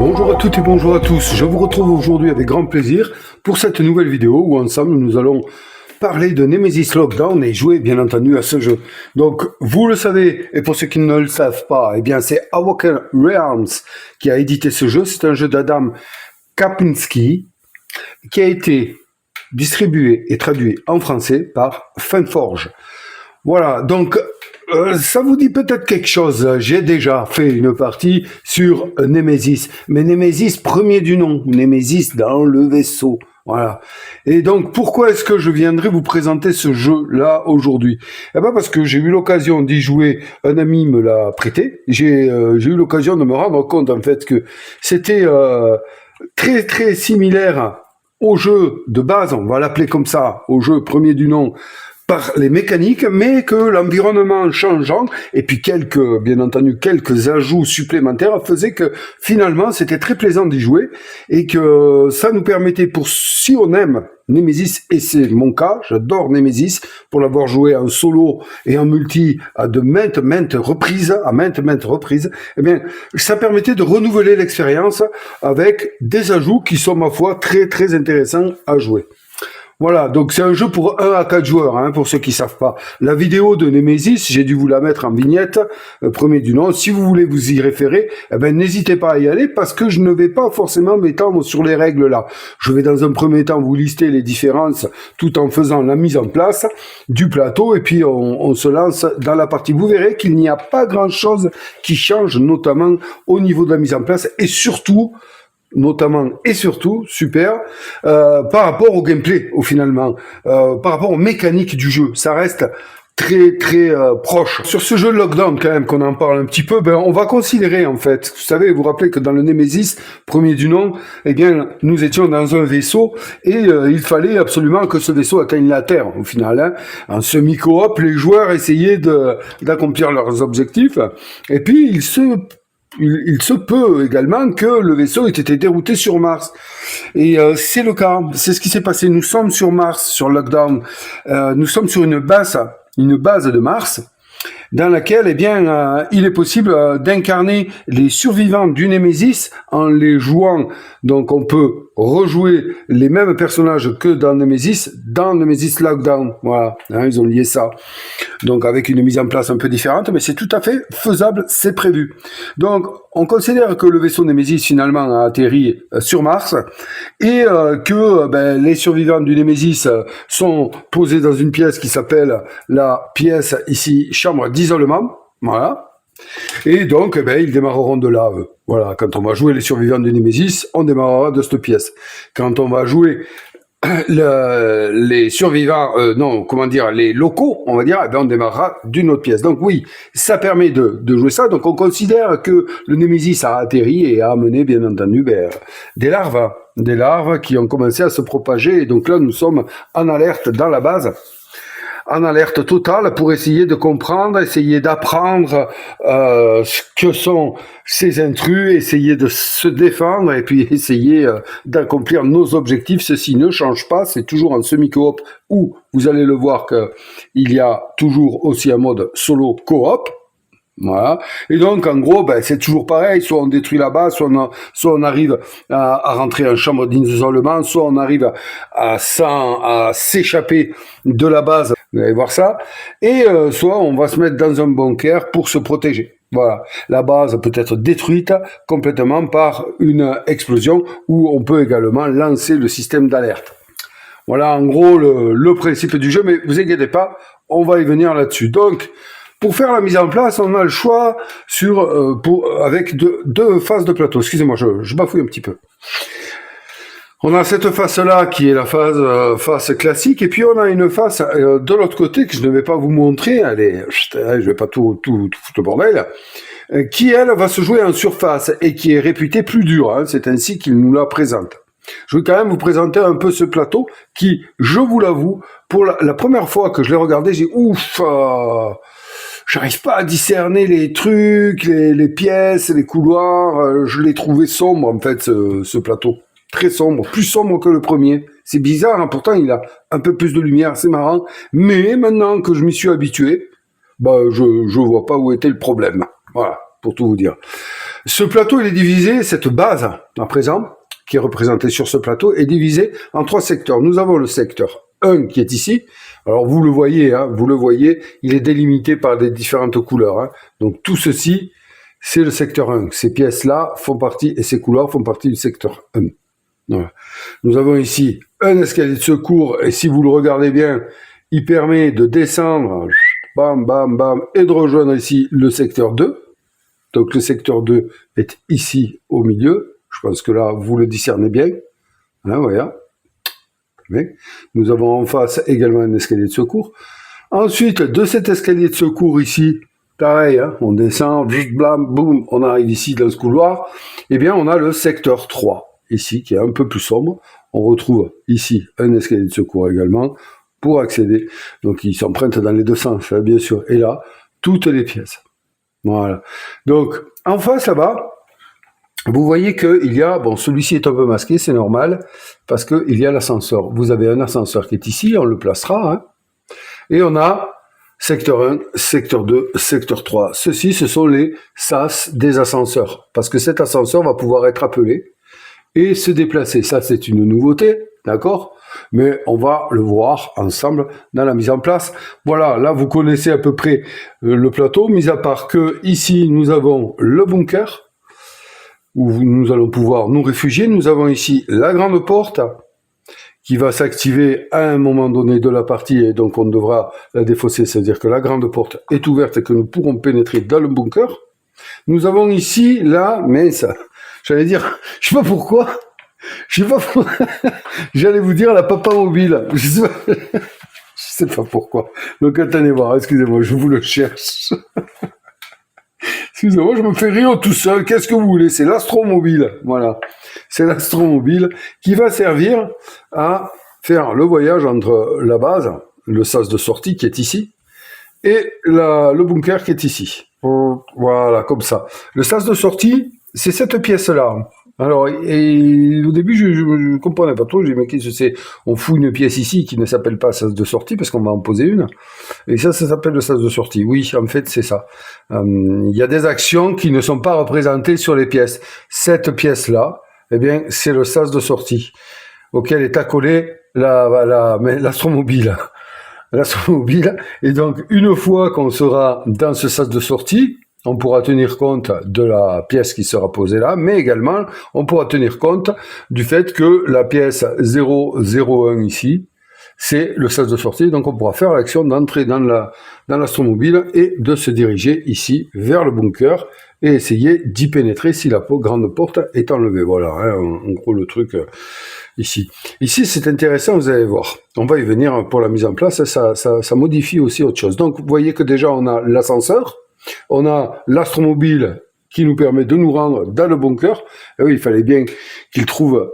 Bonjour à toutes et bonjour à tous, je vous retrouve aujourd'hui avec grand plaisir pour cette nouvelle vidéo où ensemble nous allons parler de Nemesis Lockdown et jouer bien entendu à ce jeu. Donc vous le savez, et pour ceux qui ne le savent pas, eh bien c'est Awaken Realms qui a édité ce jeu. C'est un jeu d'Adam Kapinski qui a été distribué et traduit en français par Funforge. Voilà, donc ça vous dit peut-être quelque chose. J'ai déjà fait une partie sur Nemesis, mais Nemesis premier du nom, Nemesis dans le vaisseau. Voilà. Et donc, pourquoi est-ce que je viendrai vous présenter ce jeu-là aujourd'hui? Eh ben, parce que j'ai eu l'occasion d'y jouer, un ami me l'a prêté. J'ai eu l'occasion de me rendre compte, en fait, que c'était très, très similaire au jeu de base, on va l'appeler comme ça, au jeu premier du nom, par les mécaniques, mais que l'environnement changeant, et puis bien entendu, quelques ajouts supplémentaires faisaient que finalement c'était très plaisant d'y jouer, et que ça nous permettait, si on aime Nemesis, et c'est mon cas, j'adore Nemesis, pour l'avoir joué en solo et en multi à maintes reprises, eh bien, ça permettait de renouveler l'expérience avec des ajouts qui sont, ma foi, très très intéressants à jouer. Voilà, donc c'est un jeu pour 1 à 4 joueurs, hein, pour ceux qui savent pas. La vidéo de Nemesis, j'ai dû vous la mettre en vignette, premier du nom. Si vous voulez vous y référer, eh ben, n'hésitez pas à y aller, parce que je ne vais pas forcément m'étendre sur les règles là. Je vais dans un premier temps vous lister les différences, tout en faisant la mise en place du plateau, et puis on se lance dans la partie. Vous verrez qu'il n'y a pas grand chose qui change, notamment au niveau de la mise en place, et surtout, super, par rapport au gameplay, finalement, par rapport aux mécaniques du jeu. Ça reste très très proche. Sur ce jeu de Lockdown, quand même, qu'on en parle un petit peu, ben on va considérer, en fait, vous savez, vous vous rappelez que dans le Nemesis, premier du nom, eh bien, nous étions dans un vaisseau, et il fallait absolument que ce vaisseau atteigne la Terre, au final, hein. En semi-coop, les joueurs essayaient d'accomplir leurs objectifs, et puis il se peut également que le vaisseau ait été dérouté sur Mars. Et c'est le cas, c'est ce qui s'est passé. Nous sommes sur Mars, sur Lockdown. Nous sommes sur une base de Mars, dans laquelle, eh bien, il est possible d'incarner les survivants du Nemesis en les jouant. Donc, on peut rejouer les mêmes personnages que dans Nemesis Lockdown. Voilà, hein, ils ont lié ça. Donc, avec une mise en place un peu différente, mais c'est tout à fait faisable, c'est prévu. Donc, on considère que le vaisseau Nemesis, finalement, a atterri sur Mars, et que les survivants du Nemesis sont posés dans une pièce qui s'appelle la pièce, ici, chambre d'isolement. Voilà. Et donc, ils démarreront de là. Voilà, quand on va jouer les survivants du Nemesis, on démarrera de cette pièce. Quand on va jouer les survivants, les locaux, on va dire, on démarrera d'une autre pièce. Donc oui, ça permet de jouer ça. Donc on considère que le Nemesis a atterri et a amené, bien entendu, des larves qui ont commencé à se propager. Et donc là, nous sommes en alerte dans la base, en alerte totale, pour essayer de comprendre, essayer d'apprendre ce que sont ces intrus, essayer de se défendre, et puis essayer d'accomplir nos objectifs. Ceci ne change pas, c'est toujours en semi-coop, où vous allez le voir qu'il y a toujours aussi un mode solo coop. Voilà. Et donc, en gros, c'est toujours pareil. Soit on détruit la base, soit on arrive à rentrer en chambre d'isolement, soit on arrive à s'échapper de la base. Vous allez voir ça. Et soit on va se mettre dans un bunker pour se protéger. Voilà. La base peut être détruite complètement par une explosion, ou on peut également lancer le système d'alerte. Voilà, en gros, le principe du jeu. Mais vous inquiétez pas, on va y venir là-dessus. Donc, pour faire la mise en place, on a le choix avec deux phases de plateau. Excusez-moi, je bafouille un petit peu. On a cette face-là qui est la face classique, et puis on a une face de l'autre côté que je ne vais pas vous montrer. Je vais pas tout foutre le bordel. Qui, elle, va se jouer en surface et qui est réputée plus dure. Hein, c'est ainsi qu'il nous la présente. Je vais quand même vous présenter un peu ce plateau qui, je vous l'avoue, pour la première fois que je l'ai regardé, j'ai ouf. J'arrive pas à discerner les trucs, les pièces, les couloirs. Je l'ai trouvé sombre, en fait, ce plateau. Très sombre, plus sombre que le premier. C'est bizarre, hein, pourtant il a un peu plus de lumière, c'est marrant. Mais maintenant que je m'y suis habitué, je vois pas où était le problème. Voilà, pour tout vous dire. Ce plateau, il est divisé, cette base, à présent, qui est représentée sur ce plateau, est divisée en 3 secteurs. Nous avons le secteur 1 qui est ici. Alors, vous le voyez, il est délimité par des différentes couleurs. Hein. Donc, tout ceci, c'est le secteur 1. Ces pièces-là font partie, et ces couleurs font partie du secteur 1. Voilà. Nous avons ici un escalier de secours, et si vous le regardez bien, il permet de descendre, bam, bam, bam, et de rejoindre ici le secteur 2. Donc le secteur 2 est ici au milieu. Je pense que là, vous le discernez bien. Hein, voilà. Nous avons en face également un escalier de secours. Ensuite, de cet escalier de secours ici, pareil, hein, on descend, blam, boum, on arrive ici dans ce couloir. Eh bien, on a le secteur 3, ici, qui est un peu plus sombre. On retrouve ici un escalier de secours également pour accéder. Donc, il s'emprunte dans les deux sens, hein, bien sûr. Et là, toutes les pièces. Voilà. Donc, en face, là-bas, vous voyez qu'il y a, bon, celui-ci est un peu masqué, c'est normal, parce qu'il y a l'ascenseur. Vous avez un ascenseur qui est ici, on le placera, hein, et on a secteur 1, secteur 2, secteur 3. Ceci, ce sont les sas des ascenseurs, parce que cet ascenseur va pouvoir être appelé et se déplacer. Ça, c'est une nouveauté, d'accord ? Mais on va le voir ensemble dans la mise en place. Voilà, là, vous connaissez à peu près le plateau, mis à part que ici, nous avons le bunker, où nous allons pouvoir nous réfugier. Nous avons ici la grande porte, qui va s'activer à un moment donné de la partie, et donc on devra la défausser, c'est-à-dire que la grande porte est ouverte et que nous pourrons pénétrer dans le bunker. Nous avons ici, là, mince, j'allais dire, je sais pas pourquoi, j'allais vous dire la papa mobile, je sais pas pourquoi. Donc attendez voir, excusez-moi, je vous le cherche. Excusez-moi, je me fais rire tout seul, qu'est-ce que vous voulez? C'est l'astromobile, voilà. C'est l'astromobile qui va servir à faire le voyage entre la base, le sas de sortie qui est ici, et le bunker qui est ici. Voilà, comme ça. Le sas de sortie, c'est cette pièce-là. Alors, et au début, je ne comprenais pas trop. J'ai dit, mais qu'est-ce que c'est? On fout une pièce ici qui ne s'appelle pas sas de sortie, parce qu'on va en poser une. Et ça s'appelle le sas de sortie. Oui, en fait, c'est ça. Il y a des actions qui ne sont pas représentées sur les pièces. Cette pièce-là, eh bien, c'est le sas de sortie, auquel est accolé l'astromobile. L'astromobile. Et donc, une fois qu'on sera dans ce sas de sortie, on pourra tenir compte de la pièce qui sera posée là, mais également, on pourra tenir compte du fait que la pièce 001 ici, c'est le sas de sortie, donc on pourra faire l'action d'entrer dans l'astromobile et de se diriger ici vers le bunker et essayer d'y pénétrer si la grande porte est enlevée. Voilà, hein, en gros le truc ici. Ici, c'est intéressant, vous allez voir. On va y venir pour la mise en place, ça modifie aussi autre chose. Donc, vous voyez que déjà, on a l'ascenseur, on a l'astromobile qui nous permet de nous rendre dans le bunker. Et oui, il fallait bien qu'il trouve,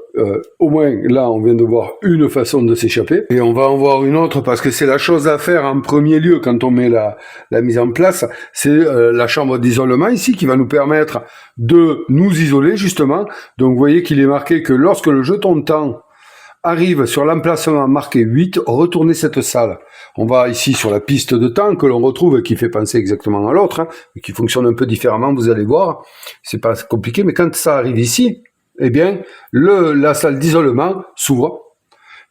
au moins, là, on vient de voir une façon de s'échapper. Et on va en voir une autre, parce que c'est la chose à faire en premier lieu quand on met la mise en place. C'est la chambre d'isolement ici, qui va nous permettre de nous isoler, justement. Donc, vous voyez qu'il est marqué que lorsque le jeton de temps arrive sur l'emplacement marqué 8, retournez cette salle. On va ici sur la piste de temps que l'on retrouve, qui fait penser exactement à l'autre, hein, qui fonctionne un peu différemment, vous allez voir. C'est pas compliqué, mais quand ça arrive ici, eh bien, la salle d'isolement s'ouvre.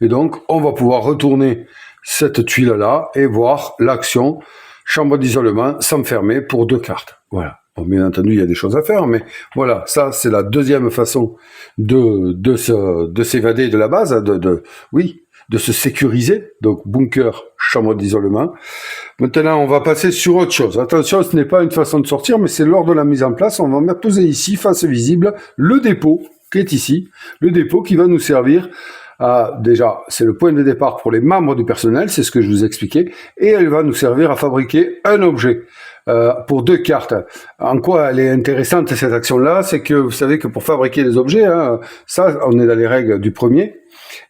Et donc, on va pouvoir retourner cette tuile-là et voir l'action chambre d'isolement s'enfermer pour 2 cartes. Voilà. Bon, bien entendu, il y a des choses à faire, mais voilà, ça, c'est la deuxième façon de s'évader de la base, de se sécuriser. Donc, bunker, chambre d'isolement. Maintenant, on va passer sur autre chose. Attention, ce n'est pas une façon de sortir, mais c'est lors de la mise en place. On va poser ici, face visible, le dépôt qui est ici. Le dépôt qui va nous servir déjà, c'est le point de départ pour les membres du personnel, c'est ce que je vous expliquais, et elle va nous servir à fabriquer un objet. Pour 2 cartes. En quoi elle est intéressante cette action-là? C'est que vous savez que pour fabriquer des objets, hein, ça on est dans les règles du premier,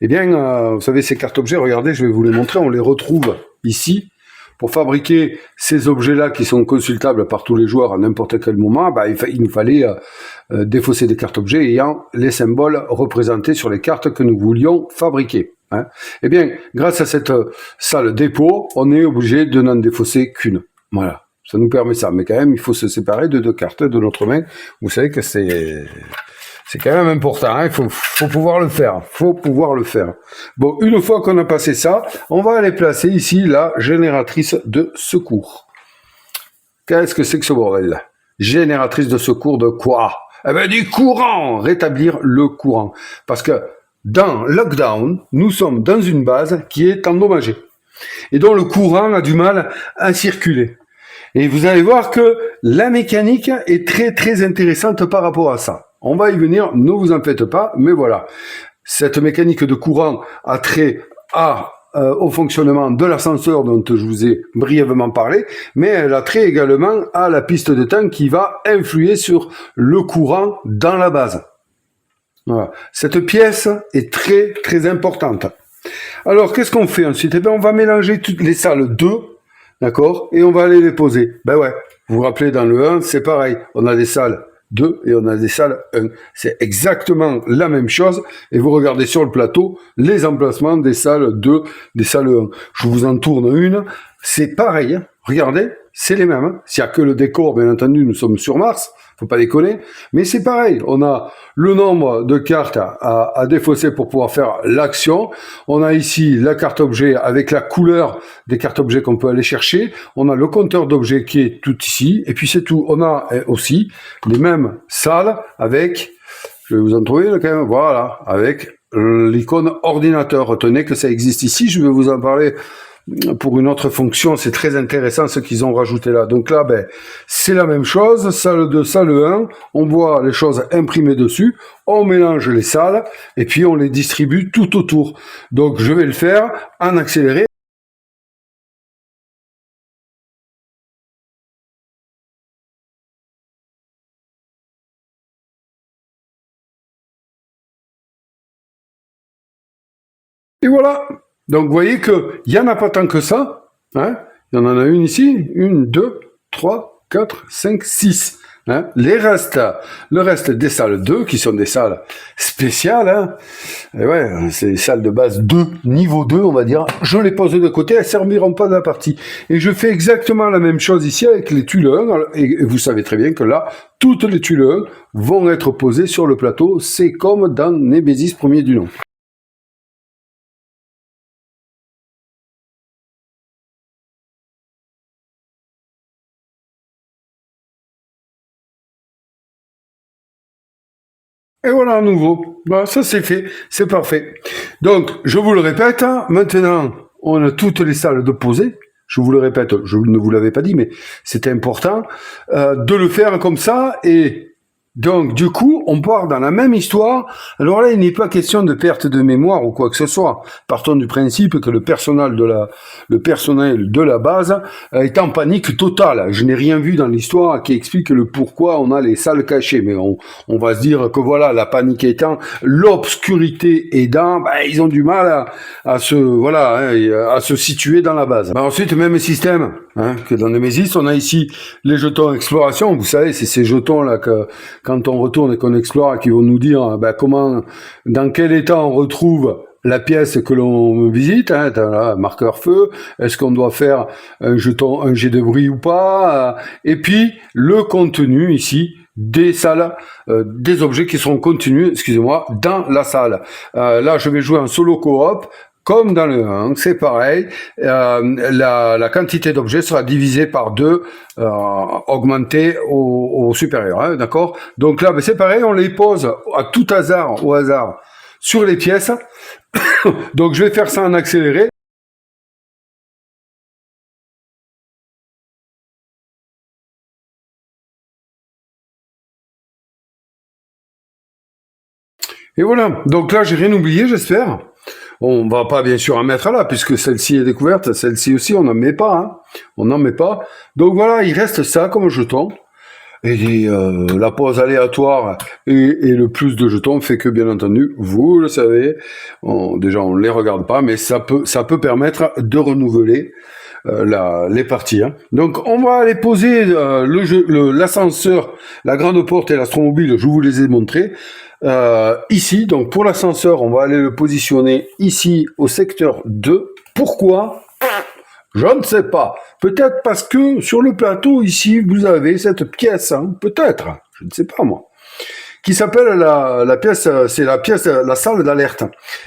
eh bien vous savez ces cartes objets, regardez, je vais vous les montrer, on les retrouve ici. Pour fabriquer ces objets-là qui sont consultables par tous les joueurs à n'importe quel moment, il nous fallait défausser des cartes objets ayant les symboles représentés sur les cartes que nous voulions fabriquer. Hein. Eh bien, grâce à cette salle dépôt, on est obligé de n'en défausser qu'une. Voilà. Ça nous permet ça. Mais quand même, il faut se séparer de deux cartes de notre main. Vous savez que c'est quand même important. Hein. Il faut pouvoir le faire. Faut pouvoir le faire. Bon, une fois qu'on a passé ça, on va aller placer ici la génératrice de secours. Qu'est-ce que c'est que ce bordel? Génératrice de secours de quoi? Eh ben, du courant! Rétablir le courant. Parce que dans Lockdown, nous sommes dans une base qui est endommagée. Et dont le courant a du mal à circuler. Et vous allez voir que la mécanique est très très intéressante par rapport à ça. On va y venir, ne vous en faites pas, mais voilà. Cette mécanique de courant a trait au fonctionnement de l'ascenseur dont je vous ai brièvement parlé, mais elle a trait également à la piste de temps qui va influer sur le courant dans la base. Voilà. Cette pièce est très très importante. Alors, qu'est-ce qu'on fait ensuite? Eh bien, on va mélanger toutes les salles 2, d'accord? Et on va aller les poser. Ben ouais, vous vous rappelez, dans le 1, c'est pareil. On a des salles 2 et on a des salles 1. C'est exactement la même chose. Et vous regardez sur le plateau les emplacements des salles 2, des salles 1. Je vous en tourne une. C'est pareil. Hein. Regardez, c'est les mêmes. Hein. S'il n'y a que le décor, bien entendu, nous sommes sur Mars. Faut pas déconner. Mais c'est pareil. On a le nombre de cartes à défausser pour pouvoir faire l'action. On a ici la carte objet avec la couleur des cartes objets qu'on peut aller chercher. On a le compteur d'objets qui est tout ici. Et puis c'est tout. On a aussi les mêmes salles avec, je vais vous en trouver là quand même, voilà, avec l'icône ordinateur. Retenez que ça existe ici. Je vais vous en parler pour une autre fonction, c'est très intéressant ce qu'ils ont rajouté là. Donc là, ben, c'est la même chose, salle 2, salle 1, on voit les choses imprimées dessus, on mélange les salles, et puis on les distribue tout autour. Donc je vais le faire en accéléré. Et voilà. Donc vous voyez qu'il n'y en a pas tant que ça. Hein. Il y en a une ici, 1, 2, 3, 4, 5, 6. Hein. Le reste des salles 2, qui sont des salles spéciales, hein. Et ouais, c'est des salles de base 2, niveau 2, on va dire. Je les pose de côté, elles ne serviront pas de la partie. Et je fais exactement la même chose ici avec les tuiles 1. Et vous savez très bien que là, toutes les tuiles 1 vont être posées sur le plateau. C'est comme dans Nemesis premier du nom. Et voilà à nouveau. Voilà, ça c'est fait, c'est parfait. Donc, je vous le répète, hein, maintenant, on a toutes les salles de posée. Je vous le répète, je ne vous l'avais pas dit, mais c'était important de le faire comme ça. Et donc, du coup, on part dans la même histoire. Alors là, il n'est pas question de perte de mémoire ou quoi que ce soit. Partons du principe que le personnel de la base est en panique totale. Je n'ai rien vu dans l'histoire qui explique le pourquoi on a les salles cachées. Mais on va se dire que voilà, la panique étant, l'obscurité aidant, ben, ils ont du mal à se situer dans la base. Ben, ensuite, même système hein, que dans Nemesis, on a ici les jetons exploration. Vous savez, c'est ces jetons là que quand on retourne et qu'on explore, qui vont nous dire ben, dans quel état on retrouve la pièce que l'on visite, hein, là, marqueur feu, est-ce qu'on doit faire un jet de bruit ou pas, et puis le contenu ici des salles, des objets qui seront contenus, excusez-moi, dans la salle. Là, je vais jouer en solo coop. Comme dans le 1, c'est pareil, la quantité d'objets sera divisée par 2, augmentée au supérieur, hein, d'accord? Donc là, ben c'est pareil, on les pose à tout hasard, au hasard, sur les pièces. Donc je vais faire ça en accéléré. Et voilà, donc là, j'ai rien oublié, j'espère. On va pas bien sûr en mettre là, puisque celle-ci est découverte, celle-ci aussi, on n'en met pas. Hein. On n'en met pas. Donc voilà, il reste ça comme jeton. Et la pose aléatoire et le plus de jetons fait que, bien entendu, vous le savez, déjà on ne les regarde pas, mais ça peut permettre de renouveler les parties. Hein. Donc on va aller poser l'ascenseur, la grande porte et l'astromobile, je vous les ai montrés. Ici, donc pour l'ascenseur, on va aller le positionner ici au secteur 2. Pourquoi ? Je ne sais pas. Peut-être parce que sur le plateau, ici, vous avez cette pièce, hein, peut-être, je ne sais pas moi, qui s'appelle la pièce, c'est la salle d'alerte.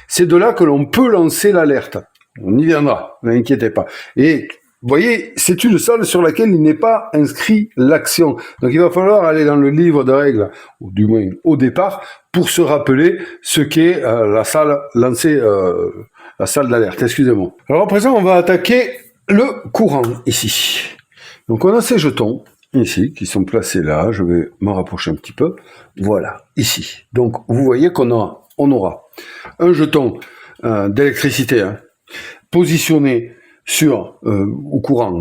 C'est de là que l'on peut lancer l'alerte. On y viendra, ne vous inquiétez pas. Et vous voyez, c'est une salle sur laquelle il n'est pas inscrit l'action. Donc il va falloir aller dans le livre de règles, ou du moins au départ, pour se rappeler ce qu'est la salle lancée, la salle d'alerte, excusez-moi. Alors à présent, on va attaquer le courant ici. Donc on a ces jetons ici qui sont placés là. Je vais m'en rapprocher un petit peu. Voilà, ici. Donc vous voyez qu'on aura un jeton d'électricité positionné sur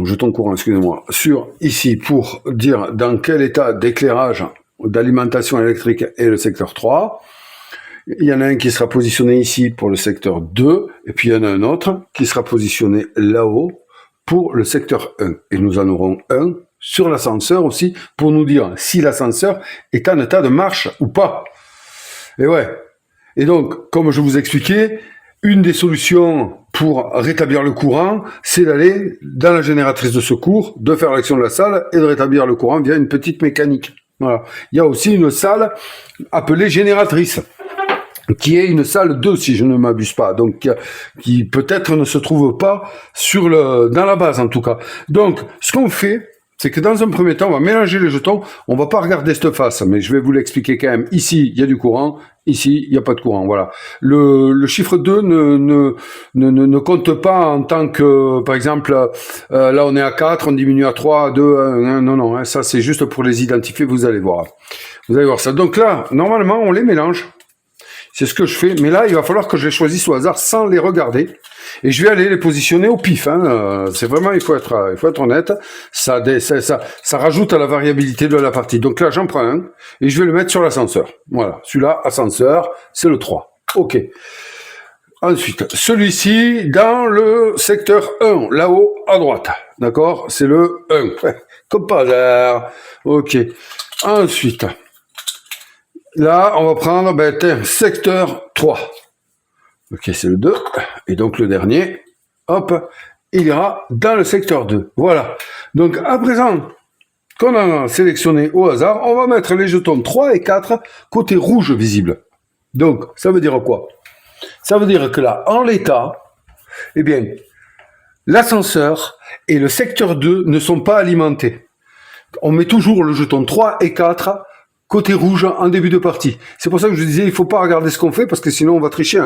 jeton courant, excusez-moi, sur ici pour dire dans quel état d'éclairage d'alimentation électrique est le secteur 3. Il y en a un qui sera positionné ici pour le secteur 2, et puis il y en a un autre qui sera positionné là-haut pour le secteur 1. Et nous en aurons un sur l'ascenseur aussi pour nous dire si l'ascenseur est en état de marche ou pas. Et ouais. Et donc, comme je vous expliquais, une des solutions pour rétablir le courant, c'est d'aller dans la génératrice de secours, de faire l'action de la salle et de rétablir le courant via une petite mécanique. Voilà. Il y a aussi une salle appelée génératrice, qui est une salle 2 si je ne m'abuse pas, donc qui peut-être ne se trouve pas dans la base en tout cas. Donc, ce qu'on fait, c'est que dans un premier temps, on va mélanger les jetons, on va pas regarder cette face, mais je vais vous l'expliquer quand même. Ici, il y a du courant, ici, il n'y a pas de courant, voilà. Le chiffre 2 ne compte pas en tant que, par exemple, là on est à 4, on diminue à 3, à 2, 1, non, hein, ça c'est juste pour les identifier, vous allez voir. Vous allez voir ça. Donc là, normalement, on les mélange. C'est ce que je fais, mais là, il va falloir que je les choisisse au hasard sans les regarder. Et je vais aller les positionner au pif. C'est vraiment, il faut être honnête. Ça rajoute à la variabilité de la partie. Donc là, j'en prends un et je vais le mettre sur l'ascenseur. Voilà, celui-là, ascenseur, c'est le 3. Ok. Ensuite, celui-ci dans le secteur 1, là-haut à droite. D'accord? C'est le 1. Comme par hasard. Ok. Ensuite... Là, on va prendre secteur 3. Ok, c'est le 2. Et donc le dernier, hop, il ira dans le secteur 2. Voilà. Donc à présent qu'on a sélectionné au hasard, on va mettre les jetons 3 et 4 côté rouge visible. Donc, ça veut dire quoi? Ça veut dire que là, en l'état, eh bien, l'ascenseur et le secteur 2 ne sont pas alimentés. On met toujours le jeton 3 et 4 côté rouge en début de partie. C'est pour ça que je disais, il faut pas regarder ce qu'on fait, parce que sinon on va tricher.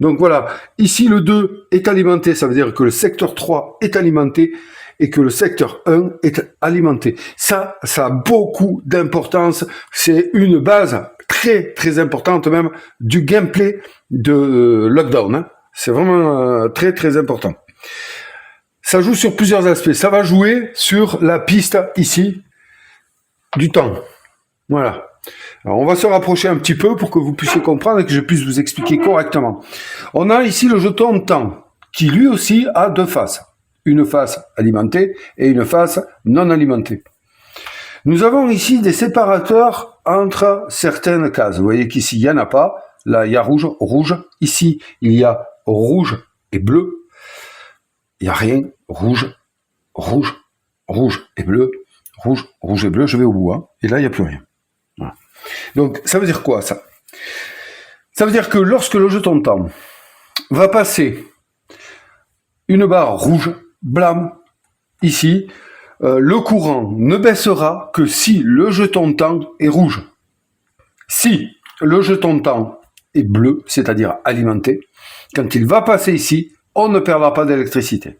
Donc voilà, ici le 2 est alimenté, ça veut dire que le secteur 3 est alimenté, et que le secteur 1 est alimenté. Ça a beaucoup d'importance, c'est une base très très importante même du gameplay de Lockdown. C'est vraiment très très important. Ça joue sur plusieurs aspects, ça va jouer sur la piste ici, du temps. Voilà. Alors, on va se rapprocher un petit peu pour que vous puissiez comprendre et que je puisse vous expliquer correctement. On a ici le jeton temps, qui lui aussi a deux faces. Une face alimentée et une face non alimentée. Nous avons ici des séparateurs entre certaines cases. Vous voyez qu'ici, il n'y en a pas. Là, il y a rouge, rouge. Ici, il y a rouge et bleu. Il n'y a rien. Rouge, rouge, rouge et bleu. Rouge, rouge et bleu. Je vais au bout. Et là, il n'y a plus rien. Voilà. Donc, ça veut dire quoi, ça? Ça veut dire que lorsque le jeton temps va passer une barre rouge, blâme, ici, le courant ne baissera que si le jeton temps est rouge. Si le jeton temps est bleu, c'est-à-dire alimenté, quand il va passer ici, on ne perdra pas d'électricité.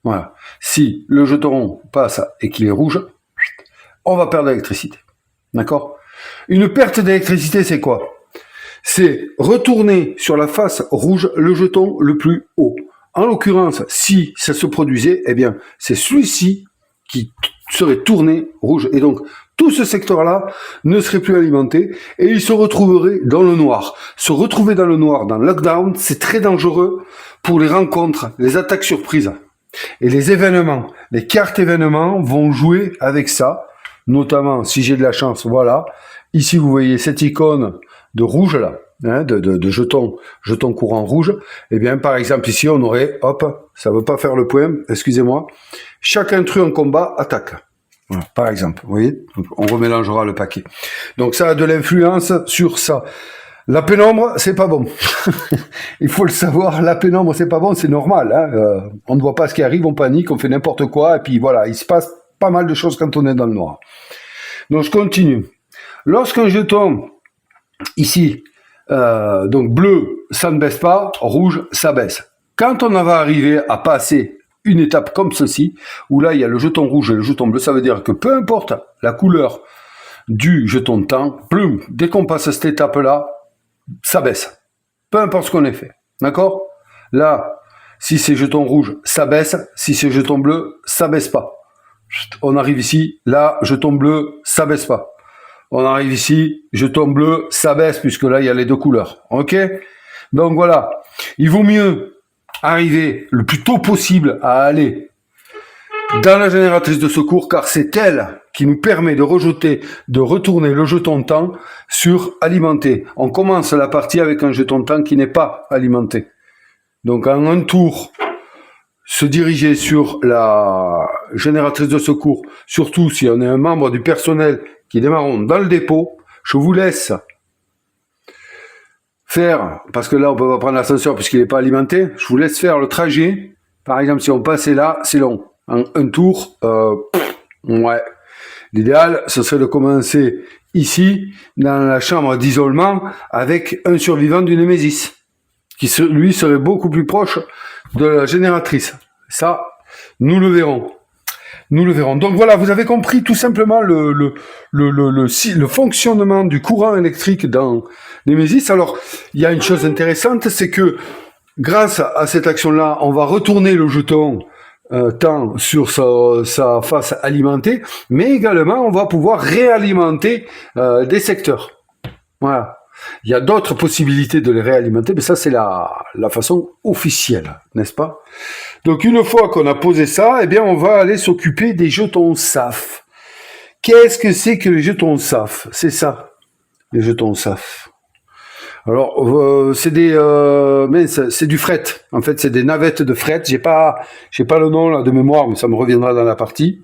Voilà. Si le jeton passe et qu'il est rouge, on va perdre d'électricité. D'accord? Une perte d'électricité, c'est quoi? C'est retourner sur la face rouge le jeton le plus haut. En l'occurrence, si ça se produisait, eh bien, c'est celui-ci qui serait tourné rouge. Et donc, tout ce secteur-là ne serait plus alimenté et il se retrouverait dans le noir. Se retrouver dans le noir, dans Lockdown, c'est très dangereux pour les rencontres, les attaques surprises. Et les événements, les cartes événements vont jouer avec ça, notamment si j'ai de la chance, voilà. Ici, vous voyez cette icône de rouge là. hein, de jetons courant rouge, eh bien, par exemple, ici, on aurait, hop, ça veut pas faire le point, excusez-moi, chaque intrus en combat attaque. Voilà, par exemple, vous voyez, on remélangera le paquet. Donc ça a de l'influence sur ça. La pénombre, c'est pas bon. Il faut le savoir, la pénombre, c'est pas bon, c'est normal. Hein. On ne voit pas ce qui arrive, on panique, on fait n'importe quoi, et puis voilà, il se passe pas mal de choses quand on est dans le noir. Donc je continue. Lorsqu'un jeton, ici, donc bleu, ça ne baisse pas, rouge, ça baisse. Quand on va arriver à passer une étape comme ceci, où là il y a le jeton rouge et le jeton bleu, ça veut dire que peu importe la couleur du jeton de temps, plum, dès qu'on passe cette étape-là, ça baisse. Peu importe ce qu'on ait fait. D'accord? Là, si c'est jeton rouge, ça baisse. Si c'est jeton bleu, ça baisse pas. On arrive ici, là, jeton bleu, ça baisse pas. On arrive ici, jeton bleu, ça baisse, puisque là, il y a les deux couleurs. Ok? Donc voilà. Il vaut mieux arriver le plus tôt possible à aller dans la génératrice de secours, car c'est elle qui nous permet de retourner le jeton de temps sur alimenté. On commence la partie avec un jeton de temps qui n'est pas alimenté. Donc en un tour, se diriger sur la génératrice de secours, surtout si on est un membre du personnel qui démarrons dans le dépôt, je vous laisse faire, parce que là on peut pas prendre l'ascenseur puisqu'il n'est pas alimenté, je vous laisse faire le trajet. Par exemple, si on passait là, c'est long. Un tour, ouais. L'idéal, ce serait de commencer ici, dans la chambre d'isolement, avec un survivant du Némésis, qui lui serait beaucoup plus proche de la génératrice. Ça, nous le verrons. Nous le verrons. Donc voilà, vous avez compris tout simplement le fonctionnement du courant électrique dans Némésis. Alors, il y a une chose intéressante, c'est que grâce à cette action-là, on va retourner le jeton temps sur sa face alimentée, mais également on va pouvoir réalimenter des secteurs. Voilà. Il y a d'autres possibilités de les réalimenter, mais ça c'est la façon officielle, n'est-ce pas? Donc une fois qu'on a posé ça, eh bien on va aller s'occuper des jetons SAF. Qu'est-ce que c'est que les jetons SAF? C'est ça, les jetons SAF. Alors, c'est c'est du fret. En fait, c'est des navettes de fret. J'ai pas le nom là de mémoire, mais ça me reviendra dans la partie.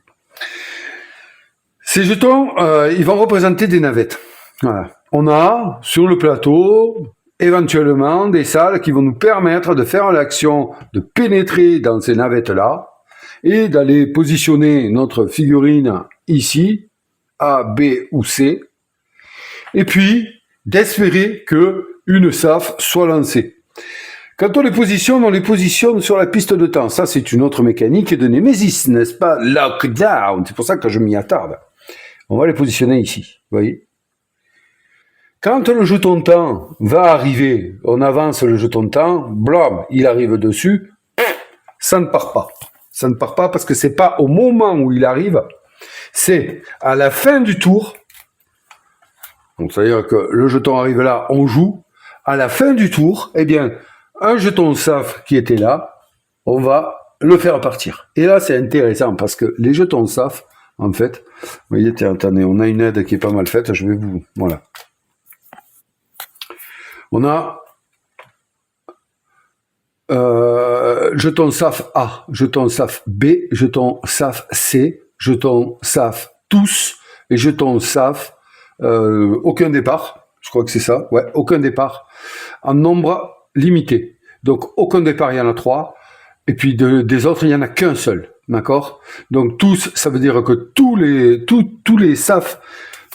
Ces jetons, ils vont représenter des navettes. Voilà. On a sur le plateau éventuellement des salles qui vont nous permettre de faire l'action de pénétrer dans ces navettes-là et d'aller positionner notre figurine ici, A, B ou C, et puis d'espérer que une SAF soit lancée. Quand on les positionne sur la piste de temps. Ça, c'est une autre mécanique de Némésis, n'est-ce pas? Lockdown. C'est pour ça que je m'y attarde. On va les positionner ici, vous voyez. Quand le jeton de temps va arriver, on avance le jeton de temps, blam, il arrive dessus, ça ne part pas. Ça ne part pas parce que c'est pas au moment où il arrive, c'est à la fin du tour. Donc, c'est-à-dire que le jeton arrive là, on joue. À la fin du tour, eh bien, un jeton SAF qui était là, on va le faire partir. Et là, c'est intéressant parce que les jetons SAF, en fait, vous voyez, attendez, on a une aide qui est pas mal faite, je vais vous... Voilà. On a jeton SAF A, jeton SAF B, jeton SAF C, jeton SAF tous, et jeton SAF aucun départ. Je crois que c'est ça, ouais, aucun départ, en nombre limité. Donc, aucun départ, il y en a 3, et puis des autres, il n'y en a qu'un seul, d'accord? Donc, tous, ça veut dire que tous les SAF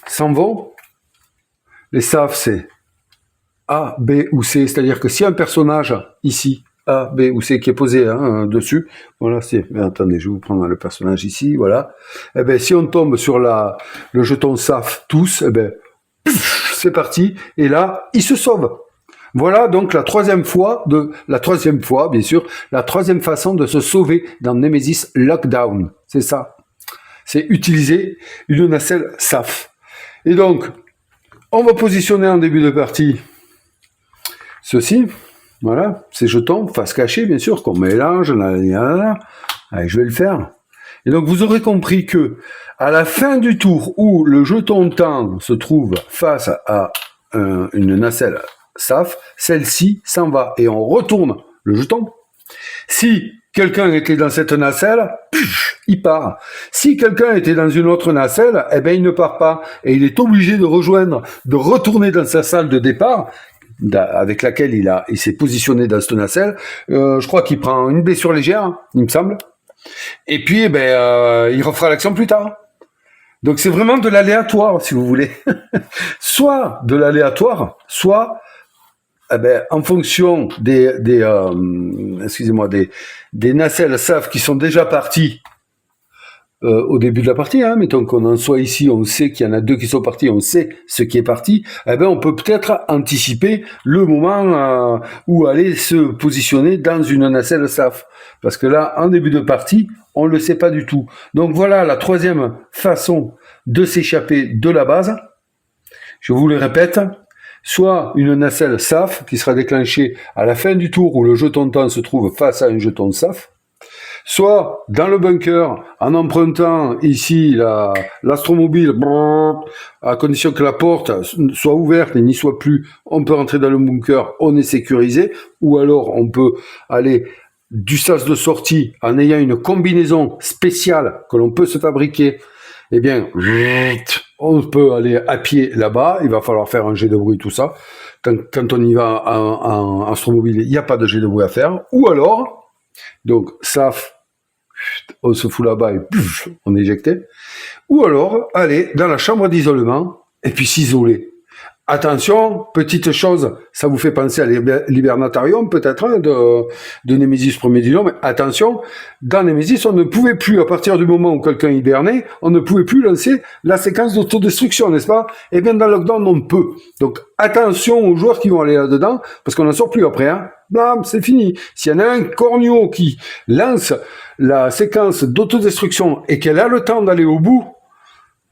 s'en vont. Les SAF, c'est A, B ou C, c'est-à-dire que si un personnage, ici, A, B ou C, qui est posé dessus, voilà, attendez, je vais vous prendre le personnage ici, voilà, eh ben, si on tombe sur le jeton SAF tous, eh ben, c'est parti, et là, il se sauve. Voilà donc la troisième bien sûr, la troisième façon de se sauver dans Némésis Lockdown. C'est ça. C'est utiliser une nacelle SAF. Et donc, on va positionner en début de partie ceci. Voilà, ces jetons, face cachée, bien sûr, qu'on mélange. Allez, je vais le faire. Et donc, vous aurez compris que à la fin du tour où le jeton de temps se trouve face à une nacelle SAF, celle-ci s'en va et on retourne le jeton. Si quelqu'un était dans cette nacelle, il part. Si quelqu'un était dans une autre nacelle, eh ben il ne part pas et il est obligé de retourner dans sa salle de départ avec laquelle il s'est positionné dans cette nacelle. Je crois qu'il prend une blessure légère, il me semble. Et puis, il refera l'action plus tard. Donc c'est vraiment de l'aléatoire, si vous voulez. Soit de l'aléatoire, soit en fonction des nacelles SAF qui sont déjà parties au début de la partie, mettons qu'on en soit ici, on sait qu'il y en a 2 qui sont partis, on sait ce qui est parti, on peut peut-être anticiper le moment où aller se positionner dans une nacelle SAF. Parce que là, en début de partie, on ne le sait pas du tout. Donc voilà la 3e façon de s'échapper de la base. Je vous le répète, soit une nacelle SAF qui sera déclenchée à la fin du tour où le jeton temps se trouve face à un jeton SAF, soit dans le bunker en empruntant ici l'astromobile, à condition que la porte soit ouverte et n'y soit plus, on peut rentrer dans le bunker, on est sécurisé, ou alors on peut aller du sas de sortie en ayant une combinaison spéciale que l'on peut se fabriquer. On peut aller à pied là-bas, il va falloir faire un jet de bruit, tout ça. Quand on y va en astromobile, il n'y a pas de jet de bruit à faire. Ou alors, donc, SAF, on se fout là-bas et on est éjecté. Ou alors, aller dans la chambre d'isolement et puis s'isoler. Attention, petite chose, ça vous fait penser à l'hibernatarium peut-être de Némésis premier du nom, mais attention, dans Némésis, on ne pouvait plus, à partir du moment où quelqu'un hibernait, on ne pouvait plus lancer la séquence d'autodestruction, n'est-ce pas? Eh bien, dans Lockdown, on peut. Donc, attention aux joueurs qui vont aller là-dedans, parce qu'on n'en sort plus après, Blam, c'est fini. S'il y en a un corneau qui lance la séquence d'autodestruction et qu'elle a le temps d'aller au bout,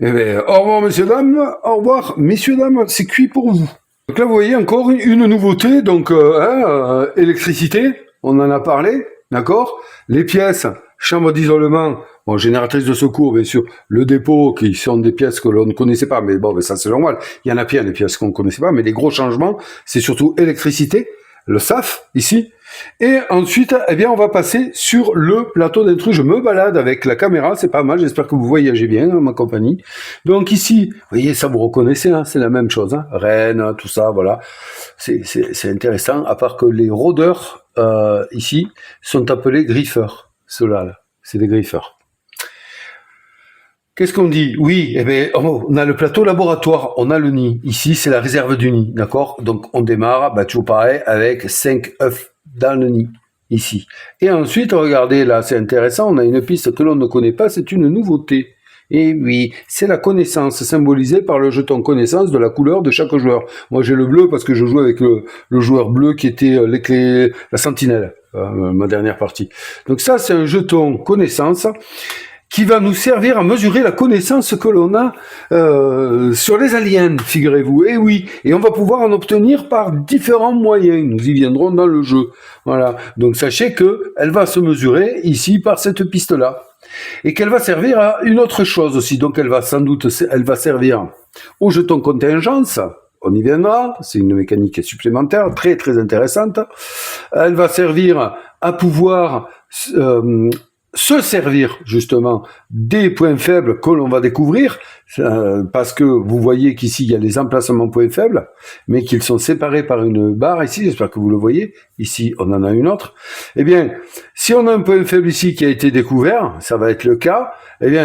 au revoir messieurs dames, au revoir messieurs dames, c'est cuit pour vous. Donc là vous voyez encore une nouveauté, donc électricité, on en a parlé, d'accord. Les pièces, chambre d'isolement, génératrice de secours bien sûr, le dépôt qui sont des pièces que l'on ne connaissait pas, mais ça c'est normal, il y en a plein des pièces qu'on ne connaissait pas, mais les gros changements c'est surtout électricité, le SAF ici. Et ensuite, on va passer sur le plateau d'intrus. Je me balade avec la caméra, c'est pas mal. J'espère que vous voyagez bien en ma compagnie. Donc ici, vous voyez, ça vous reconnaissez, c'est la même chose. Rennes, tout ça, voilà. C'est intéressant. À part que les rôdeurs ici sont appelés griffeurs. Ceux-là, c'est des griffeurs. Qu'est-ce qu'on dit? Oui, on a le plateau laboratoire, on a le nid. Ici, c'est la réserve du nid, d'accord? Donc, on démarre, toujours pareil, avec 5 œufs dans le nid, ici. Et ensuite, regardez, là, c'est intéressant, on a une piste que l'on ne connaît pas, c'est une nouveauté. Et oui, c'est la connaissance, symbolisée par le jeton connaissance de la couleur de chaque joueur. Moi, j'ai le bleu parce que je joue avec le joueur bleu qui était la sentinelle, ma dernière partie. Donc ça, c'est un jeton connaissance qui va nous servir à mesurer la connaissance que l'on a sur les aliens, figurez-vous. Et oui, et on va pouvoir en obtenir par différents moyens. Nous y viendrons dans le jeu. Voilà. Donc sachez que elle va se mesurer ici par cette piste-là, et qu'elle va servir à une autre chose aussi. Donc elle va servir au jeton contingence. On y viendra. C'est une mécanique supplémentaire très très intéressante. Elle va servir à pouvoir se servir justement des points faibles que l'on va découvrir, parce que vous voyez qu'ici il y a les emplacements points faibles, mais qu'ils sont séparés par une barre ici, j'espère que vous le voyez, ici on en a une autre. Si on a un point faible ici qui a été découvert, ça va être le cas,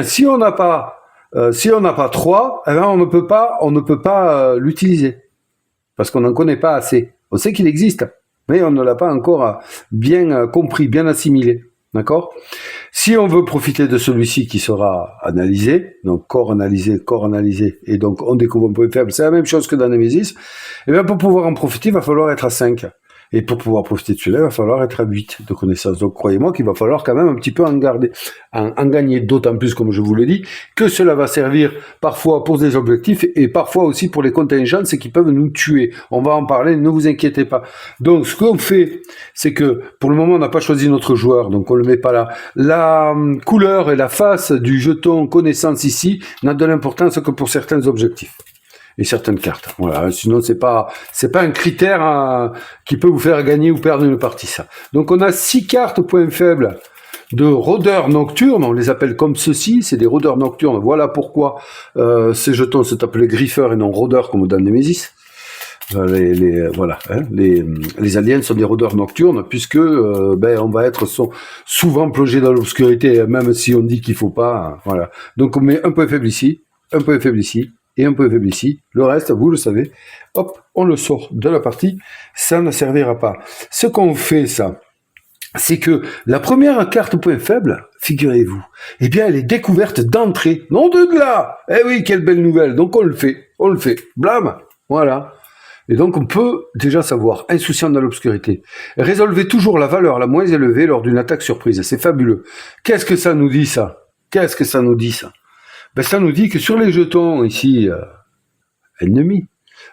si on n'a pas 3, on ne peut pas l'utiliser, parce qu'on n'en connaît pas assez. On sait qu'il existe, mais on ne l'a pas encore bien compris, bien assimilé. D'accord? Si on veut profiter de celui-ci qui sera analysé, donc corps analysé, et donc on découvre un point faible, c'est la même chose que dans Némésis, pour pouvoir en profiter, il va falloir être à 5. Et pour pouvoir profiter de celui-là, il va falloir être à 8 de connaissances. Donc croyez-moi qu'il va falloir quand même un petit peu en gagner, d'autant plus, comme je vous l'ai dit, que cela va servir parfois pour des objectifs et parfois aussi pour les contingences qui peuvent nous tuer. On va en parler, ne vous inquiétez pas. Donc ce qu'on fait, c'est que pour le moment, on n'a pas choisi notre joueur, donc on ne le met pas là. La couleur et la face du jeton connaissance ici n'a de l'importance que pour certains objectifs. et certaines cartes. Voilà. Sinon, c'est pas un critère qui peut vous faire gagner ou perdre une partie, ça. Donc, on a 6 cartes points faibles de rôdeurs nocturnes, on les appelle comme ceci, c'est des rôdeurs nocturnes. Voilà pourquoi ces jetons sont appelés griffeurs et non rôdeurs comme dans Nemesis. Voilà, hein, les aliens sont des rôdeurs nocturnes puisque on va être souvent plongé dans l'obscurité, même si on dit qu'il faut pas. Voilà. Donc on met un point faible ici, un point faible ici et un point faible ici. Le reste, vous le savez, hop, on le sort de la partie. Ça ne servira pas. Ce qu'on fait, ça, c'est que la première carte point faible, figurez-vous, eh bien, elle est découverte d'entrée. Non de là. Eh oui, quelle belle nouvelle. Donc on le fait, blam, voilà. Et donc, on peut déjà savoir, insouciant dans l'obscurité, résolvez toujours la valeur la moins élevée lors d'une attaque surprise. C'est fabuleux. Qu'est-ce que ça nous dit, ça? Ça nous dit que sur les jetons, ici, ennemis,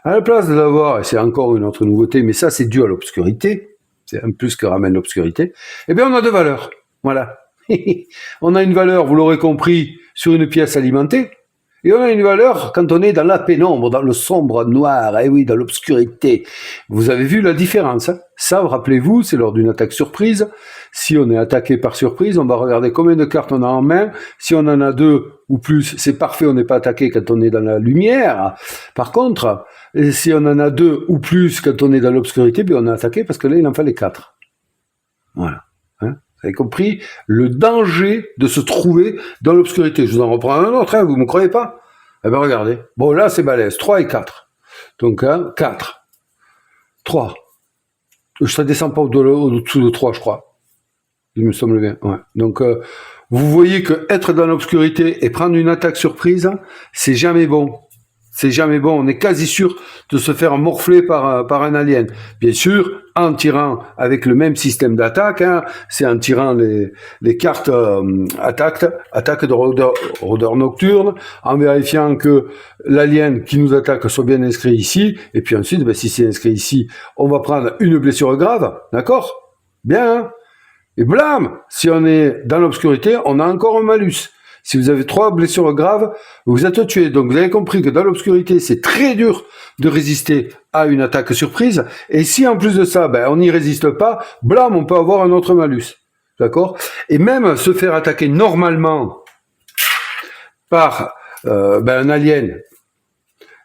à la place de l'avoir, et c'est encore une autre nouveauté, mais ça, c'est dû à l'obscurité, c'est un plus que ramène l'obscurité, eh bien, on a 2 valeurs. Voilà. On a une valeur, vous l'aurez compris, sur une pièce alimentée, et on a une valeur quand on est dans la pénombre, dans le sombre noir, eh oui, dans l'obscurité. Vous avez vu la différence, hein? Ça, rappelez-vous, c'est lors d'une attaque surprise. Si on est attaqué par surprise, on va regarder combien de cartes on a en main. Si on en a 2 ou plus, c'est parfait, on n'est pas attaqué quand on est dans la lumière. Par contre, si on en a 2 ou plus quand on est dans l'obscurité, bien on est attaqué parce que là, il en fallait 4. Voilà. Hein? Vous avez compris le danger de se trouver dans l'obscurité. Je vous en reprends un autre, hein, vous ne me croyez pas? Eh bien, regardez. Bon, là, c'est balèze. 3 et 4. Donc, 4. 3. Ça ne descend pas au-dessous de 3, je crois. Il me semble bien. Ouais. Donc, vous voyez que être dans l'obscurité et prendre une attaque surprise, c'est jamais bon. C'est jamais bon, on est quasi sûr de se faire morfler par un alien. Bien sûr, en tirant avec le même système d'attaque, hein, c'est en tirant les cartes attaque de rôdeur nocturne, en vérifiant que l'alien qui nous attaque soit bien inscrit ici, et puis ensuite, si c'est inscrit ici, on va prendre une blessure grave, d'accord? Bien, hein? Et blam, si on est dans l'obscurité, on a encore un malus. Si vous avez 3 blessures graves, vous êtes tué. Donc vous avez compris que dans l'obscurité, c'est très dur de résister à une attaque surprise. Et si en plus de ça, on n'y résiste pas, blam, on peut avoir un autre malus. D'accord? Et même se faire attaquer normalement par un alien,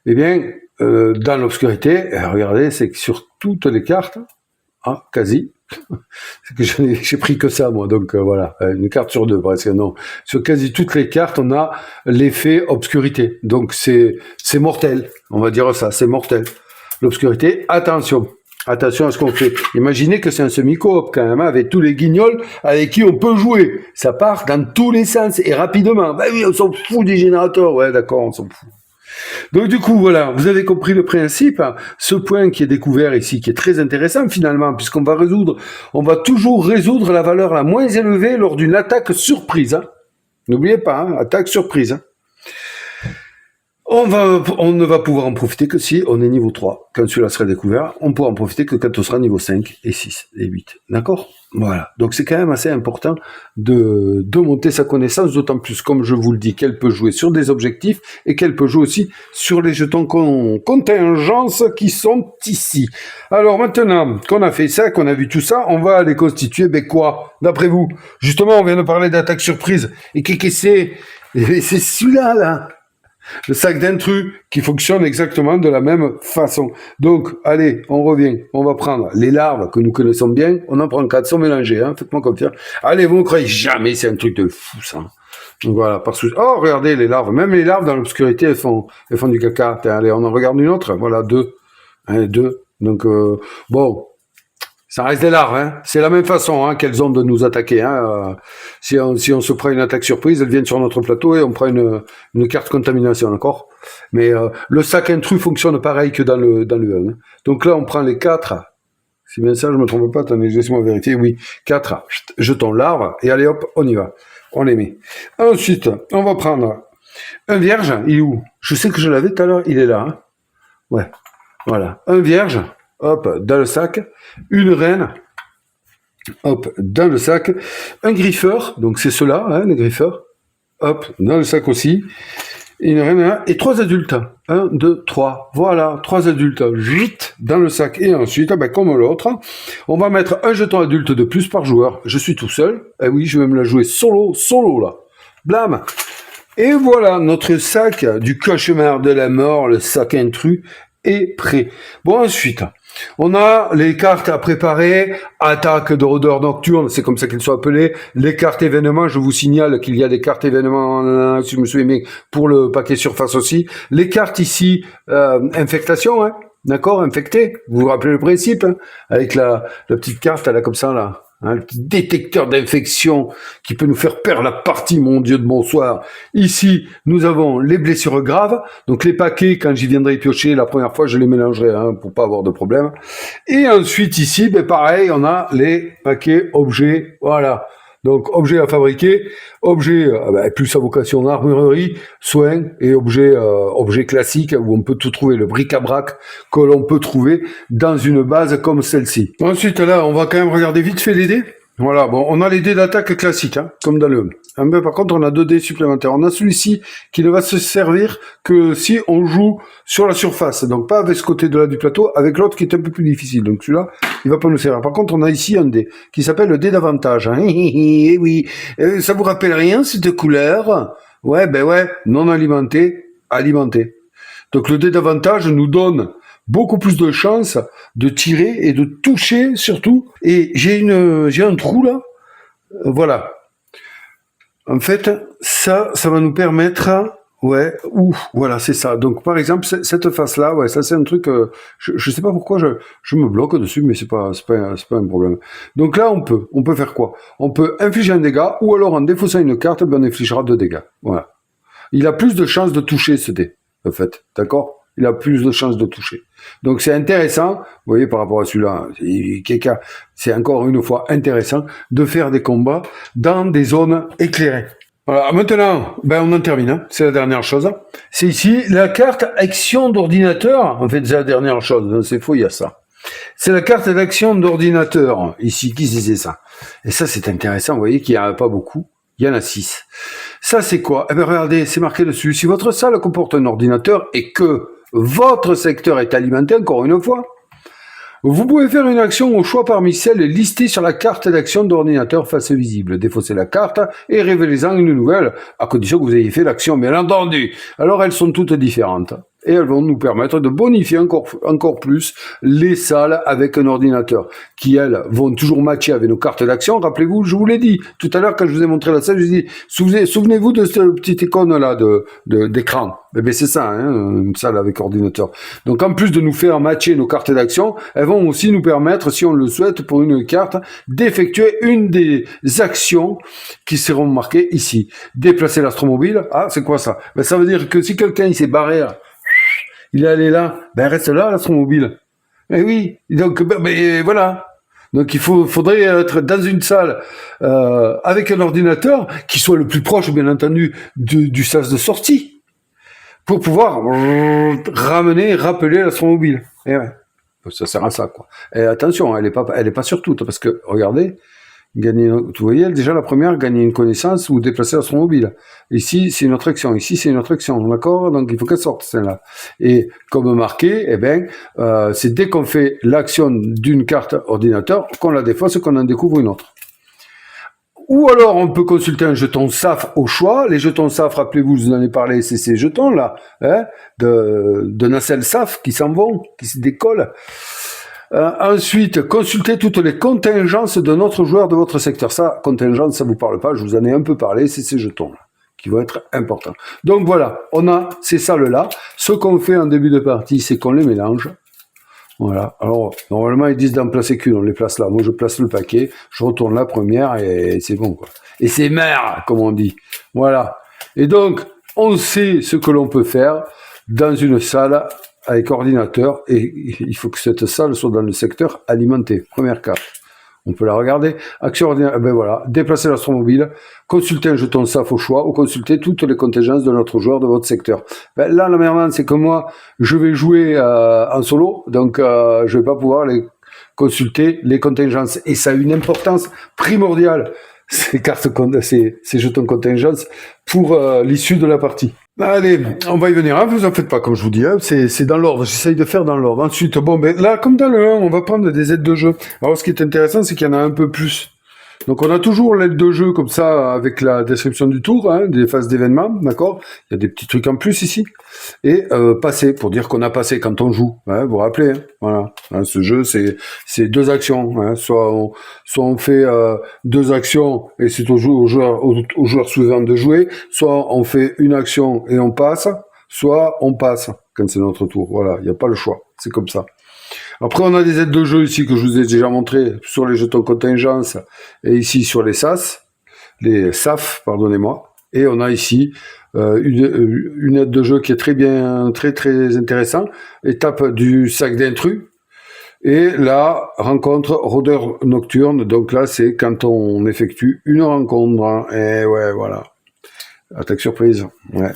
eh bien, dans l'obscurité, regardez, c'est que sur toutes les cartes, quasi, c'est que j'ai pris que ça, moi, donc voilà, une carte sur 2, presque, non. Sur quasi toutes les cartes, on a l'effet obscurité, donc c'est mortel, on va dire ça, c'est mortel. L'obscurité, attention à ce qu'on fait. Imaginez que c'est un semi-coop, quand même, avec tous les guignols avec qui on peut jouer. Ça part dans tous les sens, et rapidement. Oui, on s'en fout des générateurs, ouais, d'accord, on s'en fout. Donc du coup, voilà, vous avez compris le principe, ce point qui est découvert ici, qui est très intéressant finalement, puisqu'on va toujours résoudre la valeur la moins élevée lors d'une attaque surprise. Hein. N'oubliez pas, attaque surprise. Hein. On ne va pouvoir en profiter que si on est niveau 3. Quand celui-là sera découvert, on pourra en profiter que quand on sera niveau 5 et 6 et 8. D'accord? Voilà. Donc c'est quand même assez important de monter sa connaissance, d'autant plus, comme je vous le dis, qu'elle peut jouer sur des objectifs et qu'elle peut jouer aussi sur les jetons contingence qui sont ici. Alors maintenant qu'on a fait ça, qu'on a vu tout ça, on va les constituer, quoi? D'après vous? Justement, on vient de parler d'attaque surprise. Et qu'est-ce que c'est? C'est celui-là, là. Le sac d'intrus qui fonctionne exactement de la même façon. Donc, allez, on revient. On va prendre les larves que nous connaissons bien. On en prend 4 sans mélanger, hein. Faites-moi confiance. Allez, vous ne croyez jamais, c'est un truc de fou, ça. Donc voilà, oh, regardez les larves. Même les larves dans l'obscurité, elles font du caca. Allez, on en regarde une autre. Voilà, 2. 2. Donc, bon. Ça reste des larves, hein. C'est la même façon qu'elles ont de nous attaquer. Hein. Si on se prend une attaque surprise, elles viennent sur notre plateau et on prend une carte contamination, d'accord? Mais le sac intrus fonctionne pareil que dans le 1. Hein. Donc là, on prend les 4. C'est bien ça, je me trompe pas. Attendez, laissez-moi vérifier. Oui, 4 jetons larves et allez hop, on y va. On les met. Ensuite, on va prendre un vierge. Il est où? Je sais que je l'avais tout à l'heure. Il est là. Hein. Ouais. Voilà. Un vierge. Hop, dans le sac, une reine, hop, dans le sac, un griffeur, donc c'est ceux-là, les griffeurs, hop, dans le sac aussi, Et 3 adultes. 1, 2, 3. Voilà, 3 adultes. Vite dans le sac. Et ensuite, comme l'autre, on va mettre un jeton adulte de plus par joueur. Je suis tout seul. Eh oui, je vais me la jouer solo là. Blam. Et voilà, notre sac du cauchemar de la mort, le sac intrus, est prêt. Bon, ensuite, on a les cartes à préparer, attaque de rôdeurs nocturnes, c'est comme ça qu'elles sont appelées, les cartes événements, je vous signale qu'il y a des cartes événements, si je me souviens bien, pour le paquet surface aussi, les cartes ici, infectation, hein, d'accord, infecté, vous vous rappelez le principe, hein, avec la petite carte, là, comme ça, là. Hein, le petit détecteur d'infection qui peut nous faire perdre la partie, mon Dieu de bonsoir. Ici, nous avons les blessures graves. Donc les paquets, quand j'y viendrai piocher, la première fois, je les mélangerai pour pas avoir de problème. Et ensuite, ici, pareil, on a les paquets objets. Voilà. Donc, objets à fabriquer, objets plus à vocation armurerie, soins et objets classiques où on peut tout trouver, le bric-à-brac que l'on peut trouver dans une base comme celle-ci. Ensuite, là, on va quand même regarder vite fait les dés. Voilà, bon, on a les dés d'attaque classiques, comme dans le... par contre, on a 2 dés supplémentaires. On a celui-ci qui ne va se servir que si on joue sur la surface. Donc, pas avec ce côté de là du plateau, avec l'autre qui est un peu plus difficile. Donc, celui-là, il va pas nous servir. Par contre, on a ici un dé qui s'appelle le dé d'avantage. Eh oui, ça vous rappelle rien, cette couleur? Ouais, non alimenté, alimenté. Donc, le dé d'avantage nous donne beaucoup plus de chances de tirer et de toucher surtout. Et j'ai un trou là. Voilà. En fait, ça va nous permettre, voilà, c'est ça. Donc, par exemple, cette face-là, ça c'est un truc, je sais pas pourquoi je me bloque dessus, mais c'est pas un problème. Donc là, on peut faire quoi? On peut infliger un dégât, ou alors en défaussant une carte, on infligera 2 dégâts. Voilà. Il a plus de chances de toucher ce dé, en fait. D'accord? Il a plus de chances de toucher. Donc c'est intéressant, vous voyez, par rapport à celui-là, c'est encore une fois intéressant de faire des combats dans des zones éclairées. Voilà, maintenant, on en termine, c'est la dernière chose. C'est ici la carte action d'ordinateur. En fait, c'est la dernière chose, c'est faux, il y a ça. C'est la carte d'action d'ordinateur, ici, qui disait ça. Et ça, c'est intéressant, vous voyez qu'il n'y en a pas beaucoup. Il y en a 6. Ça, c'est quoi? Regardez, c'est marqué dessus. Si votre salle comporte un ordinateur et que votre secteur est alimenté, encore une fois, vous pouvez faire une action au choix parmi celles listées sur la carte d'action d'ordinateur face visible. Défaussez la carte et révélez-en une nouvelle, à condition que vous ayez fait l'action, bien entendu. Alors, elles sont toutes différentes. Et elles vont nous permettre de bonifier encore plus les salles avec un ordinateur, qui, elles, vont toujours matcher avec nos cartes d'action. Rappelez-vous, je vous l'ai dit tout à l'heure quand je vous ai montré la salle, je vous ai dit, souvenez-vous de cette petite icône-là d'écran. C'est ça, une salle avec ordinateur. Donc, en plus de nous faire matcher nos cartes d'action, elles vont aussi nous permettre, si on le souhaite, pour une carte, d'effectuer une des actions qui seront marquées ici. Déplacer l'astromobile. Ah, c'est quoi ça? Ça veut dire que si quelqu'un il s'est barré, il est allé là, reste là, l'astromobile. Eh oui, donc voilà. Donc il faudrait être dans une salle avec un ordinateur qui soit le plus proche, bien entendu, du sas de sortie, pour pouvoir rappeler l'astromobile. Et ouais, ça sert à ça, quoi. Et attention, elle est pas sur toute, parce que regardez. Vous voyez, déjà la première, gagner une connaissance ou déplacer l'astromobile. Ici, c'est une autre action. Ici, c'est une autre action. D'accord? Donc, il faut qu'elle sorte, celle-là. Et comme marqué, c'est dès qu'on fait l'action d'une carte ordinateur, qu'on la défausse, qu'on en découvre une autre. Ou alors, on peut consulter un jeton SAF au choix. Les jetons SAF, rappelez-vous, je vous en ai parlé, c'est ces jetons-là, de nacelles SAF qui s'en vont, qui se décollent. Ensuite, consultez toutes les contingences de notre joueur de votre secteur. Ça, contingence, ça vous parle pas, je vous en ai un peu parlé, c'est ces jetons-là qui vont être importants. Donc voilà, on a ces salles-là. Ce qu'on fait en début de partie, c'est qu'on les mélange. Voilà. Alors, normalement, ils disent d'en placer qu'une, on les place là. Moi, je place le paquet, je retourne la première et c'est bon, quoi. Et c'est merde, comme on dit. Voilà. Et donc, on sait ce que l'on peut faire dans une salle avec ordinateur, et il faut que cette salle soit dans le secteur alimenté. Première carte. On peut la regarder. Action ordinaire, voilà. Déplacer l'astromobile, consulter un jeton SAF au choix, ou consulter toutes les contingences de notre joueur de votre secteur. Là, la merde, c'est que moi, je vais jouer en solo, donc je vais pas pouvoir consulter les contingences. Et ça a une importance primordiale, ces jetons contingences, pour l'issue de la partie. Allez, on va y venir, hein, vous en faites pas, comme je vous dis, hein, c'est dans l'ordre, j'essaye de faire dans l'ordre. Ensuite, bon, ben là, comme dans le 1, on va prendre des aides de jeu. Alors, ce qui est intéressant, c'est qu'il y en a un peu plus. Donc, on a toujours l'aide de jeu, comme ça, avec la description du tour, hein, des phases d'événements, d'accord? Il y a des petits trucs en plus ici. Et passer, pour dire qu'on a passé quand on joue, hein, vous vous rappelez, hein, voilà. Hein, ce jeu, c'est deux actions, hein, soit on fait deux actions et c'est au joueur suivant de jouer, soit on fait une action et on passe, soit on passe quand c'est notre tour. Voilà, il n'y a pas le choix, c'est comme ça. Après, on a des aides de jeu ici que je vous ai déjà montré sur les jetons contingence et ici sur les SAF, pardonnez-moi. Et on a ici une aide de jeu qui est très bien, très très intéressant. Étape du sac d'intrus. Et la rencontre rôdeur nocturne. Donc là, c'est quand on effectue une rencontre. Hein. Et ouais, voilà. Attaque surprise. Ouais.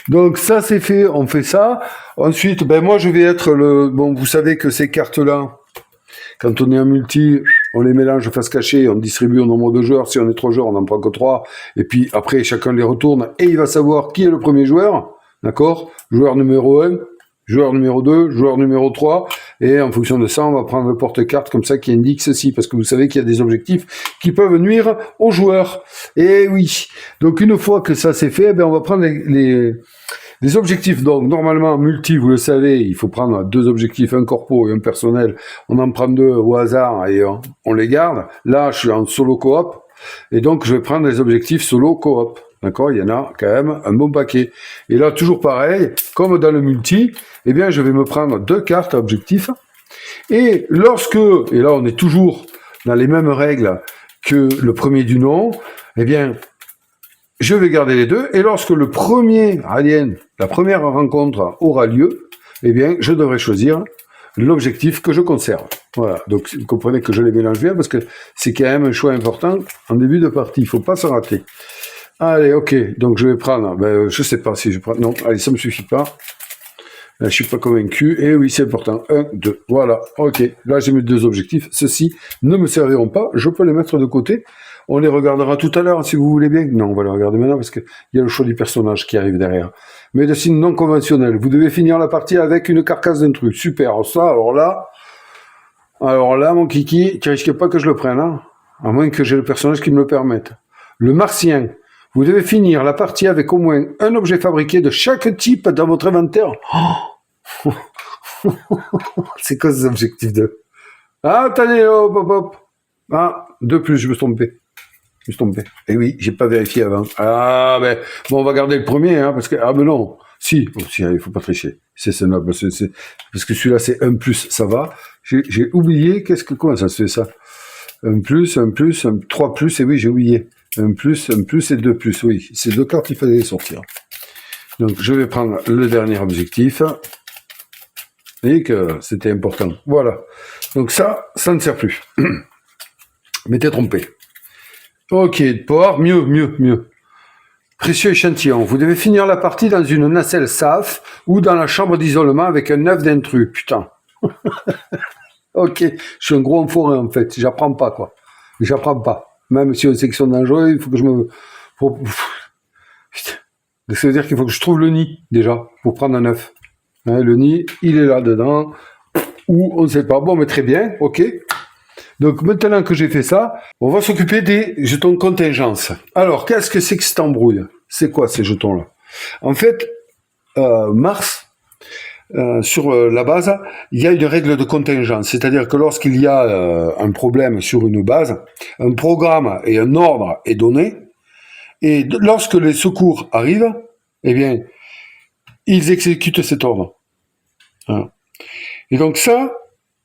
Donc ça, c'est fait. On fait ça. Ensuite, ben moi, je vais être le... Bon, vous savez que ces cartes-là, quand on est en multi, on les mélange face cachée, on distribue au nombre de joueurs. Si on est 3 joueurs, on n'en prend que 3. Et puis après, chacun les retourne et il va savoir qui est le premier joueur. D'accord? Joueur numéro 1, joueur numéro 2, joueur numéro 3. Et en fonction de ça, on va prendre le porte-carte comme ça qui indique ceci. Parce que vous savez qu'il y a des objectifs qui peuvent nuire aux joueurs. Et oui. Donc une fois que ça c'est fait, ben on va prendre les objectifs, donc normalement multi, vous le savez, il faut prendre 2 objectifs, un corpo et un personnel. On en prend 2 au hasard et on les garde. Là, je suis en solo coop et donc je vais prendre les objectifs solo coop. D'accord? Il y en a quand même un bon paquet. Et là, toujours pareil, comme dans le multi, eh bien, je vais me prendre 2 cartes objectifs. Et lorsque, et là, on est toujours dans les mêmes règles que le premier du nom, eh bien, je vais garder les 2, et lorsque le premier alien, la première rencontre aura lieu, eh bien, je devrais choisir l'objectif que je conserve. Voilà. Donc, vous comprenez que je les mélange bien, parce que c'est quand même un choix important en début de partie. Il faut pas se rater. Allez, ok. Donc, je vais prendre, je sais pas si je prends, non, allez, ça me suffit pas. Là, je suis pas convaincu. Et oui, c'est important. 1, 2. Voilà. Ok. Là, j'ai mes 2 objectifs. Ceux-ci ne me serviront pas. Je peux les mettre de côté. On les regardera tout à l'heure, si vous voulez bien. Non, on va les regarder maintenant parce qu'il y a le choix du personnage qui arrive derrière. Médecine non conventionnelle. Vous devez finir la partie avec une carcasse d'intrus. Super. Ça, alors là, mon kiki, tu risques pas que je le prenne, hein, à moins que j'ai le personnage qui me le permette. Le martien. Vous devez finir la partie avec au moins un objet fabriqué de chaque type dans votre inventaire. Oh. C'est quoi ces objectifs de... Ah, attendez, hop, hop, hop. Ah, 2 plus, je me suis trompé. Et oui, j'ai pas vérifié avant. Ah, ben, bon, on va garder le premier, hein, parce que, ah, mais non. Si, il faut pas tricher. C'est noble, parce que celui-là, c'est 1 plus, ça va. J'ai oublié, comment ça se fait ça? 1 plus, 3 plus, et oui, j'ai oublié. 1 plus et 2 plus, oui. C'est 2 cartes qu'il fallait sortir. Donc, je vais prendre le dernier objectif. Et que c'était important. Voilà. Donc ça ne sert plus. Mais t'es trompé. Ok, power, mieux. Précieux échantillon. Vous devez finir la partie dans une nacelle SAF ou dans la chambre d'isolement avec un œuf d'intrus. Putain. Ok, je suis un gros enfoiré en fait. J'apprends pas, quoi. Même si on sait qu'ils sont dangereux, il faut que je me... Ça veut dire qu'il faut que je trouve le nid, déjà, pour prendre un œuf. Hein, le nid, il est là dedans. Ou on ne sait pas. Bon, mais très bien, ok. Donc maintenant que j'ai fait ça, on va s'occuper des jetons contingence. Alors, qu'est-ce que c'est que cette embrouille? C'est quoi ces jetons-là? En fait, Mars, sur la base, il y a une règle de contingence. C'est-à-dire que lorsqu'il y a un problème sur une base, un programme et un ordre est donné, et lorsque les secours arrivent, eh bien, ils exécutent cet ordre. Hein. Et donc ça,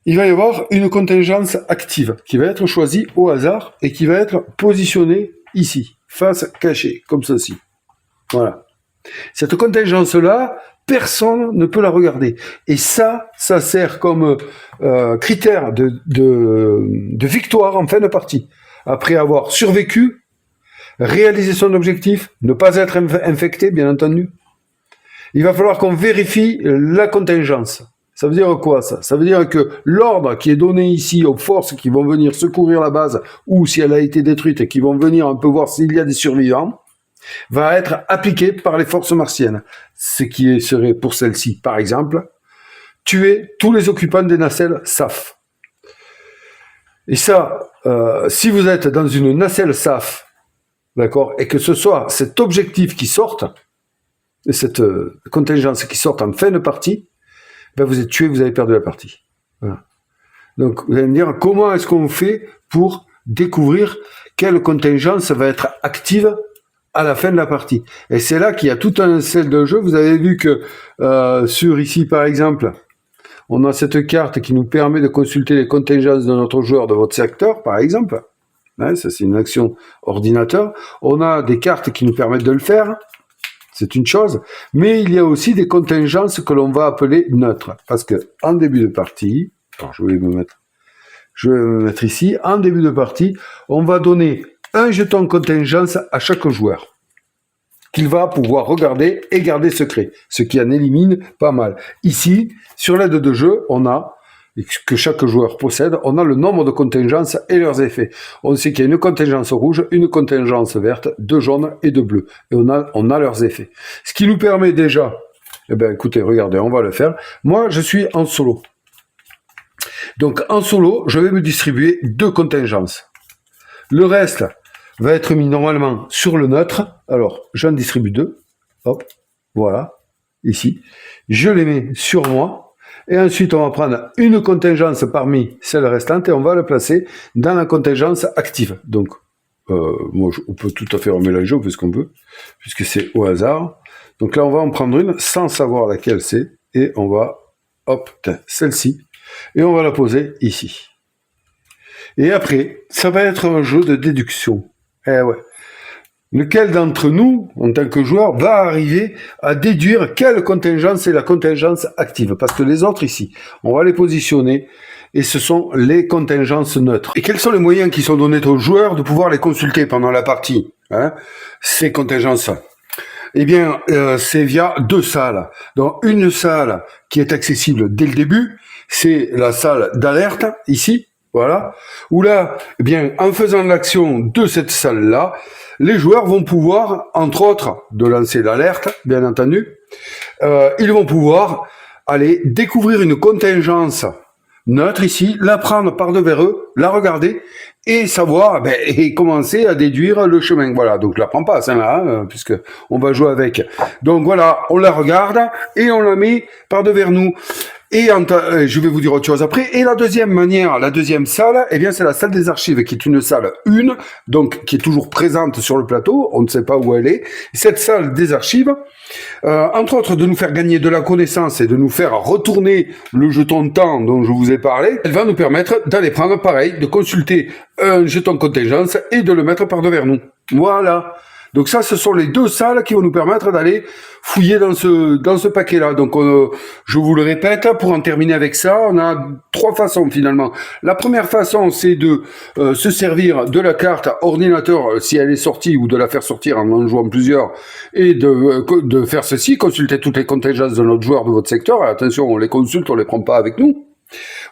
il va y avoir une contingence active qui va être choisie au hasard et qui va être positionnée ici, face cachée, comme ceci. Voilà. Cette contingence-là, personne ne peut la regarder. Et ça sert comme critère de victoire en fin de partie. Après avoir survécu, réalisé son objectif, ne pas être infecté, bien entendu, il va falloir qu'on vérifie la contingence. Ça veut dire quoi, ça? Ça veut dire que l'ordre qui est donné ici aux forces qui vont venir secourir la base, ou si elle a été détruite et qui vont venir un peu voir s'il y a des survivants, va être appliqué par les forces martiennes. Ce qui serait pour celle-ci, par exemple, tuer tous les occupants des nacelles SAF. Et ça, si vous êtes dans une nacelle SAF, d'accord, et que ce soit cet objectif qui sorte, et cette contingence qui sorte en fin de partie, ben vous êtes tué, vous avez perdu la partie. Voilà. Donc, vous allez me dire, comment est-ce qu'on fait pour découvrir quelle contingence va être active à la fin de la partie? Et c'est là qu'il y a tout un set de jeu. Vous avez vu que sur ici, par exemple, on a cette carte qui nous permet de consulter les contingences de notre joueur de votre secteur, par exemple. Hein, ça, c'est une action ordinateur. On a des cartes qui nous permettent de le faire. C'est une chose. Mais il y a aussi des contingences que l'on va appeler neutres. Parce que en début de partie, alors je vais me mettre ici. En début de partie, on va donner un jeton contingence à chaque joueur qu'il va pouvoir regarder et garder secret, ce qui en élimine pas mal. Ici, sur l'aide de jeu, on a, que chaque joueur possède, on a le nombre de contingences et leurs effets. On sait qu'il y a une contingence rouge, une contingence verte, 2 jaunes et 2 bleus. Et on a leurs effets. Ce qui nous permet déjà, eh ben, écoutez, regardez, on va le faire. Moi, je suis en solo. Donc, en solo, je vais me distribuer 2 contingences. Le reste va être mis normalement sur le neutre. Alors, j'en distribue 2. Hop, voilà, ici. Je les mets sur moi. Et ensuite, on va prendre une contingence parmi celles restantes et on va le placer dans la contingence active. Donc, moi, on peut tout à fait remélanger, on fait ce qu'on veut, puisque c'est au hasard. Donc là, on va en prendre une sans savoir laquelle c'est. Et on va, hop, celle-ci. Et on va la poser ici. Et après, ça va être un jeu de déduction. Eh ouais. Lequel d'entre nous, en tant que joueur, va arriver à déduire quelle contingence est la contingence active? Parce que les autres ici, on va les positionner et ce sont les contingences neutres. Et quels sont les moyens qui sont donnés aux joueurs de pouvoir les consulter pendant la partie, hein, ces contingences? Eh bien, c'est via 2 salles. Donc, une salle qui est accessible dès le début, c'est la salle d'alerte, ici, voilà, où là, eh bien, en faisant l'action de cette salle-là, les joueurs vont pouvoir, entre autres, de lancer l'alerte, bien entendu, ils vont pouvoir aller découvrir une contingence neutre ici, la prendre par devers eux, la regarder et savoir, ben, et commencer à déduire le chemin. Voilà, donc je la prends pas celle-là, hein, puisque on va jouer avec. Donc voilà, on la regarde et on la met par devers nous. Et je vais vous dire autre chose après. Et la deuxième manière, la deuxième salle, eh bien, c'est la salle des archives, qui est une salle 1, donc qui est toujours présente sur le plateau. On ne sait pas où elle est. Cette salle des archives, entre autres, de nous faire gagner de la connaissance et de nous faire retourner le jeton de temps dont je vous ai parlé, elle va nous permettre d'aller prendre, pareil, de consulter un jeton contingence et de le mettre par devers nous. Voilà. Donc ça, ce sont les 2 salles qui vont nous permettre d'aller fouiller dans ce paquet-là. Donc, je vous le répète, pour en terminer avec ça, on a 3 façons finalement. La première façon, c'est de se servir de la carte ordinateur si elle est sortie ou de la faire sortir en jouant plusieurs et de faire ceci, consulter toutes les contingences de notre joueur de votre secteur. Attention, on les consulte, on les prend pas avec nous.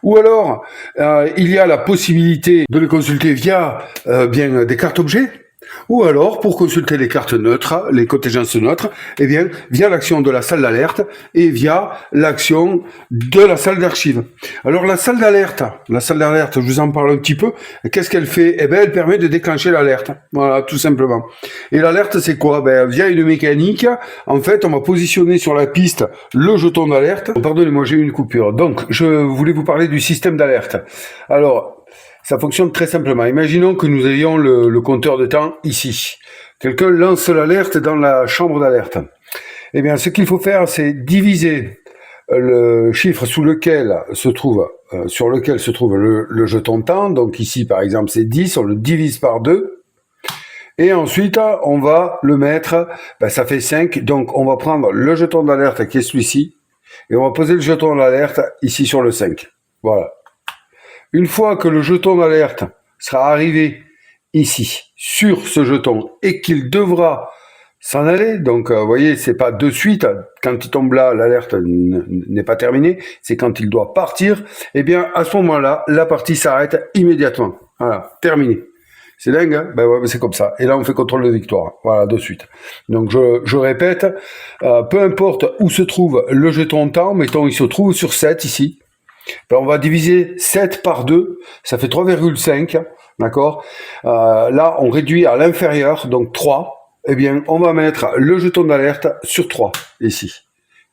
Ou alors, il y a la possibilité de les consulter via bien des cartes objets. Ou alors, pour consulter les cartes neutres, les contingences neutres, eh bien, via l'action de la salle d'alerte et via l'action de la salle d'archives. Alors, la salle d'alerte, je vous en parle un petit peu. Qu'est-ce qu'elle fait? Eh bien, elle permet de déclencher l'alerte. Voilà, tout simplement. Et l'alerte, c'est quoi? Ben, via une mécanique, en fait, on va positionner sur la piste le jeton d'alerte. Pardonnez-moi, j'ai eu une coupure. Donc, je voulais vous parler du système d'alerte. Alors, ça fonctionne très simplement. Imaginons que nous ayons le compteur de temps ici. Quelqu'un lance l'alerte dans la chambre d'alerte. Eh bien, ce qu'il faut faire, c'est diviser le chiffre sur lequel se trouve le jeton de temps. Donc ici, par exemple, c'est 10. On le divise par 2. Et ensuite, on va le mettre, ça fait 5. Donc, on va prendre le jeton d'alerte qui est celui-ci. Et on va poser le jeton d'alerte ici sur le 5. Voilà. Une fois que le jeton d'alerte sera arrivé ici, sur ce jeton, et qu'il devra s'en aller, donc vous voyez, c'est pas de suite, quand il tombe là, l'alerte n'est pas terminée, c'est quand il doit partir, eh bien, à ce moment-là, la partie s'arrête immédiatement. Voilà, terminé. C'est dingue, hein? Ben ouais, c'est comme ça. Et là, on fait contrôle de victoire. Voilà, de suite. Donc, je répète, peu importe où se trouve le jeton temps, mettons, il se trouve sur 7 ici. Ben, on va diviser 7 par 2, ça fait 3,5, d'accord? Là, on réduit à l'inférieur, donc 3. Eh bien, on va mettre le jeton d'alerte sur 3, ici.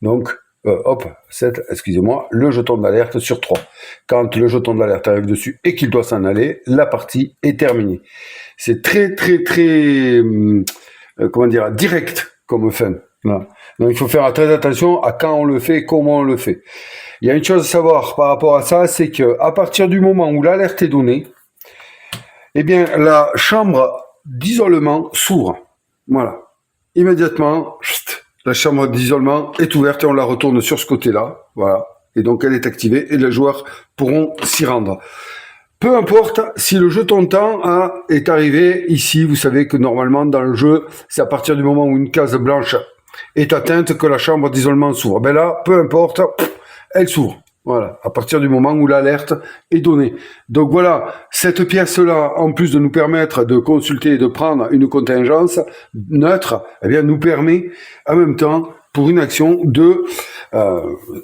Donc, hop, 7, excusez-moi, le jeton d'alerte sur 3. Quand le jeton d'alerte arrive dessus et qu'il doit s'en aller, la partie est terminée. C'est très, très, très, comment dire, direct comme fin. Là. Donc, il faut faire très attention à quand on le fait, comment on le fait. Il y a une chose à savoir par rapport à ça, c'est que à partir du moment où l'alerte est donnée, eh bien, la chambre d'isolement s'ouvre. Voilà. Immédiatement, la chambre d'isolement est ouverte et on la retourne sur ce côté-là. Voilà. Et donc, elle est activée et les joueurs pourront s'y rendre. Peu importe si le jeton temps est arrivé ici, vous savez que normalement dans le jeu, c'est à partir du moment où une case blanche est atteinte que la chambre d'isolement s'ouvre. Ben là, peu importe, elle s'ouvre. Voilà, à partir du moment où l'alerte est donnée. Donc voilà, cette pièce-là, en plus de nous permettre de consulter et de prendre une contingence neutre, eh bien, nous permet en même temps, pour une action, de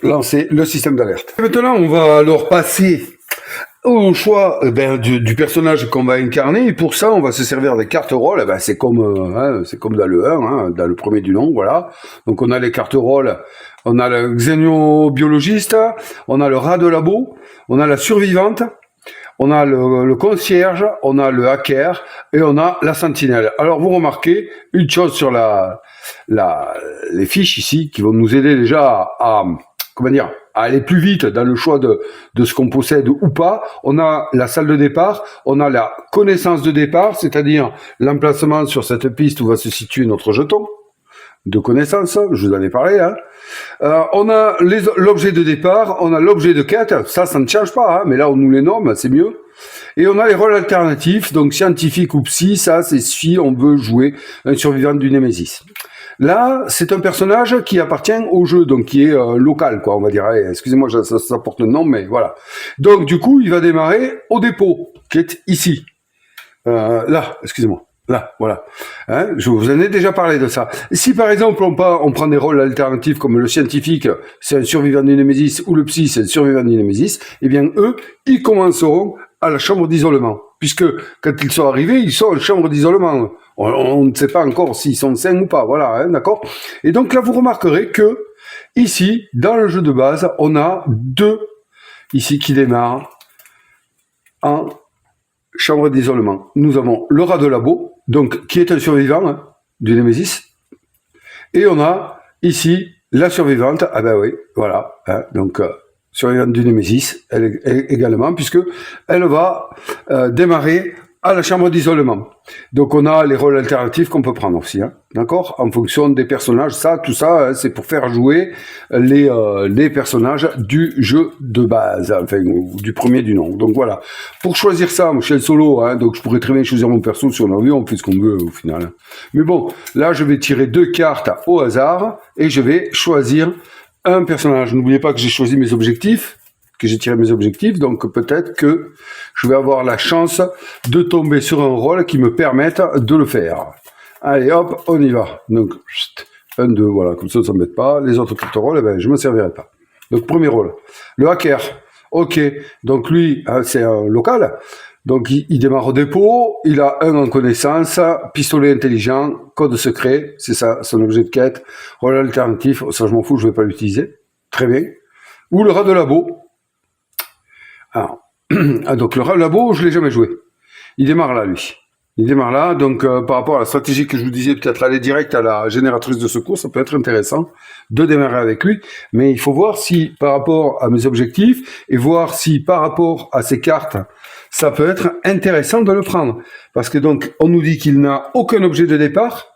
lancer le système d'alerte. Maintenant, on va alors passer au choix du personnage qu'on va incarner, et pour ça on va se servir des cartes rôles. C'est comme dans le 1, dans le premier du nom, voilà. Donc on a les cartes rôles, on a le xénobiologiste, on a le rat de labo, on a la survivante, on a le concierge, on a le hacker et on a la sentinelle. Alors vous remarquez une chose sur les fiches ici qui vont nous aider déjà à aller plus vite dans le choix de ce qu'on possède ou pas. On a la salle de départ, on a la connaissance de départ, c'est-à-dire l'emplacement sur cette piste où va se situer notre jeton de connaissance, je vous en ai parlé. On a l'objet de départ, on a l'objet de quête, ça ne change pas, mais là on nous les nomme, c'est mieux. Et on a les rôles alternatifs, donc scientifique ou psy, ça c'est si on veut jouer un survivant du Némésis. Là, c'est un personnage qui appartient au jeu, donc qui est local, quoi, on va dire. Allez, excusez-moi, ça porte le nom, mais voilà. Donc, du coup, il va démarrer au dépôt, qui est ici. Là, excusez-moi. Là, voilà. Je vous en ai déjà parlé de ça. Si, par exemple, on prend des rôles alternatifs comme le scientifique, c'est un survivant du Némésis, ou le psy, c'est un survivant du Némésis, eh bien, eux, ils commenceront à la chambre d'isolement. Puisque, quand ils sont arrivés, ils sont en chambre d'isolement. On ne sait pas encore s'ils sont sains ou pas, voilà, d'accord. Et donc là, vous remarquerez que, ici, dans le jeu de base, on a 2, ici, qui démarrent en chambre d'isolement. Nous avons le rat de labo, donc, qui est un survivant du Némésis, et on a, ici, la survivante, oui, voilà, donc, survivante du Némésis, elle également, puisque elle va démarrer à la chambre d'isolement. Donc on a les rôles alternatifs qu'on peut prendre aussi, d'accord, en fonction des personnages. Tout ça, c'est pour faire jouer les personnages du jeu de base, enfin du premier du nom. Donc voilà. Pour choisir ça, moi je suis solo, donc je pourrais très bien choisir mon perso si on a envie, on fait ce qu'on veut au final. Mais bon, là je vais tirer 2 cartes au hasard et je vais choisir un personnage. N'oubliez pas que j'ai choisi mes objectifs, que j'ai tiré mes objectifs, donc peut-être que je vais avoir la chance de tomber sur un rôle qui me permette de le faire. Allez hop, on y va. Donc, 1, 2, voilà, comme ça on ne s'embête pas. Les autres cartes rôles, je ne me servirai pas. Donc, premier rôle. Le hacker. Ok, donc lui, c'est un local. Donc, il démarre au dépôt, il a 1 en connaissance, pistolet intelligent, code secret, c'est ça, son objet de quête. Rôle alternatif, ça je m'en fous, je ne vais pas l'utiliser. Très bien. Ou le rat de labo. Alors, donc le rat de labo, je ne l'ai jamais joué. Il démarre là, lui. Il démarre là, donc par rapport à la stratégie que je vous disais, peut-être aller direct à la génératrice de secours, ça peut être intéressant de démarrer avec lui, mais il faut voir si par rapport à mes objectifs, et voir si par rapport à ces cartes, ça peut être intéressant de le prendre. Parce que donc, on nous dit qu'il n'a aucun objet de départ,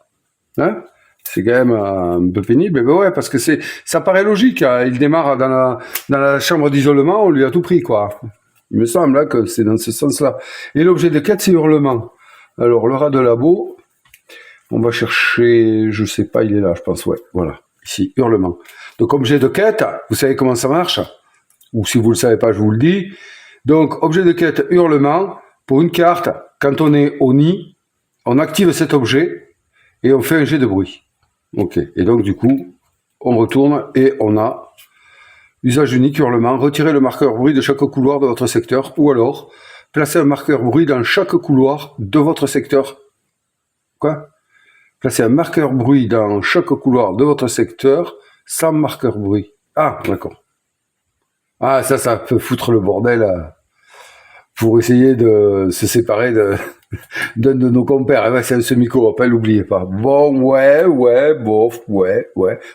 c'est quand même un peu pénible, mais ouais, parce que ça paraît logique, il démarre dans la chambre d'isolement, on lui a tout pris, quoi. Il me semble que c'est dans ce sens-là. Et l'objet de quête, c'est hurlement. Alors, le rat de labo, on va chercher, je sais pas, il est là, je pense, ouais, voilà, ici, hurlement. Donc, objet de quête, vous savez comment ça marche? Ou si vous le savez pas, je vous le dis. Donc, objet de quête, hurlement, Pour une carte, quand on est au nid, on active cet objet et on fait un jet de bruit. Ok. Et donc, du coup, on retourne et on a usage unique, hurlement, retirer le marqueur bruit de chaque couloir de votre secteur ou alors placer un marqueur bruit dans chaque couloir de votre secteur. Quoi? Placer un marqueur bruit dans chaque couloir de votre secteur sans marqueur bruit. Ah, d'accord. Ah, ça peut foutre le bordel pour essayer de se séparer d'un de nos compères. Eh ben, c'est un semi-co, l'oubliez pas. Bon, bof, ouais.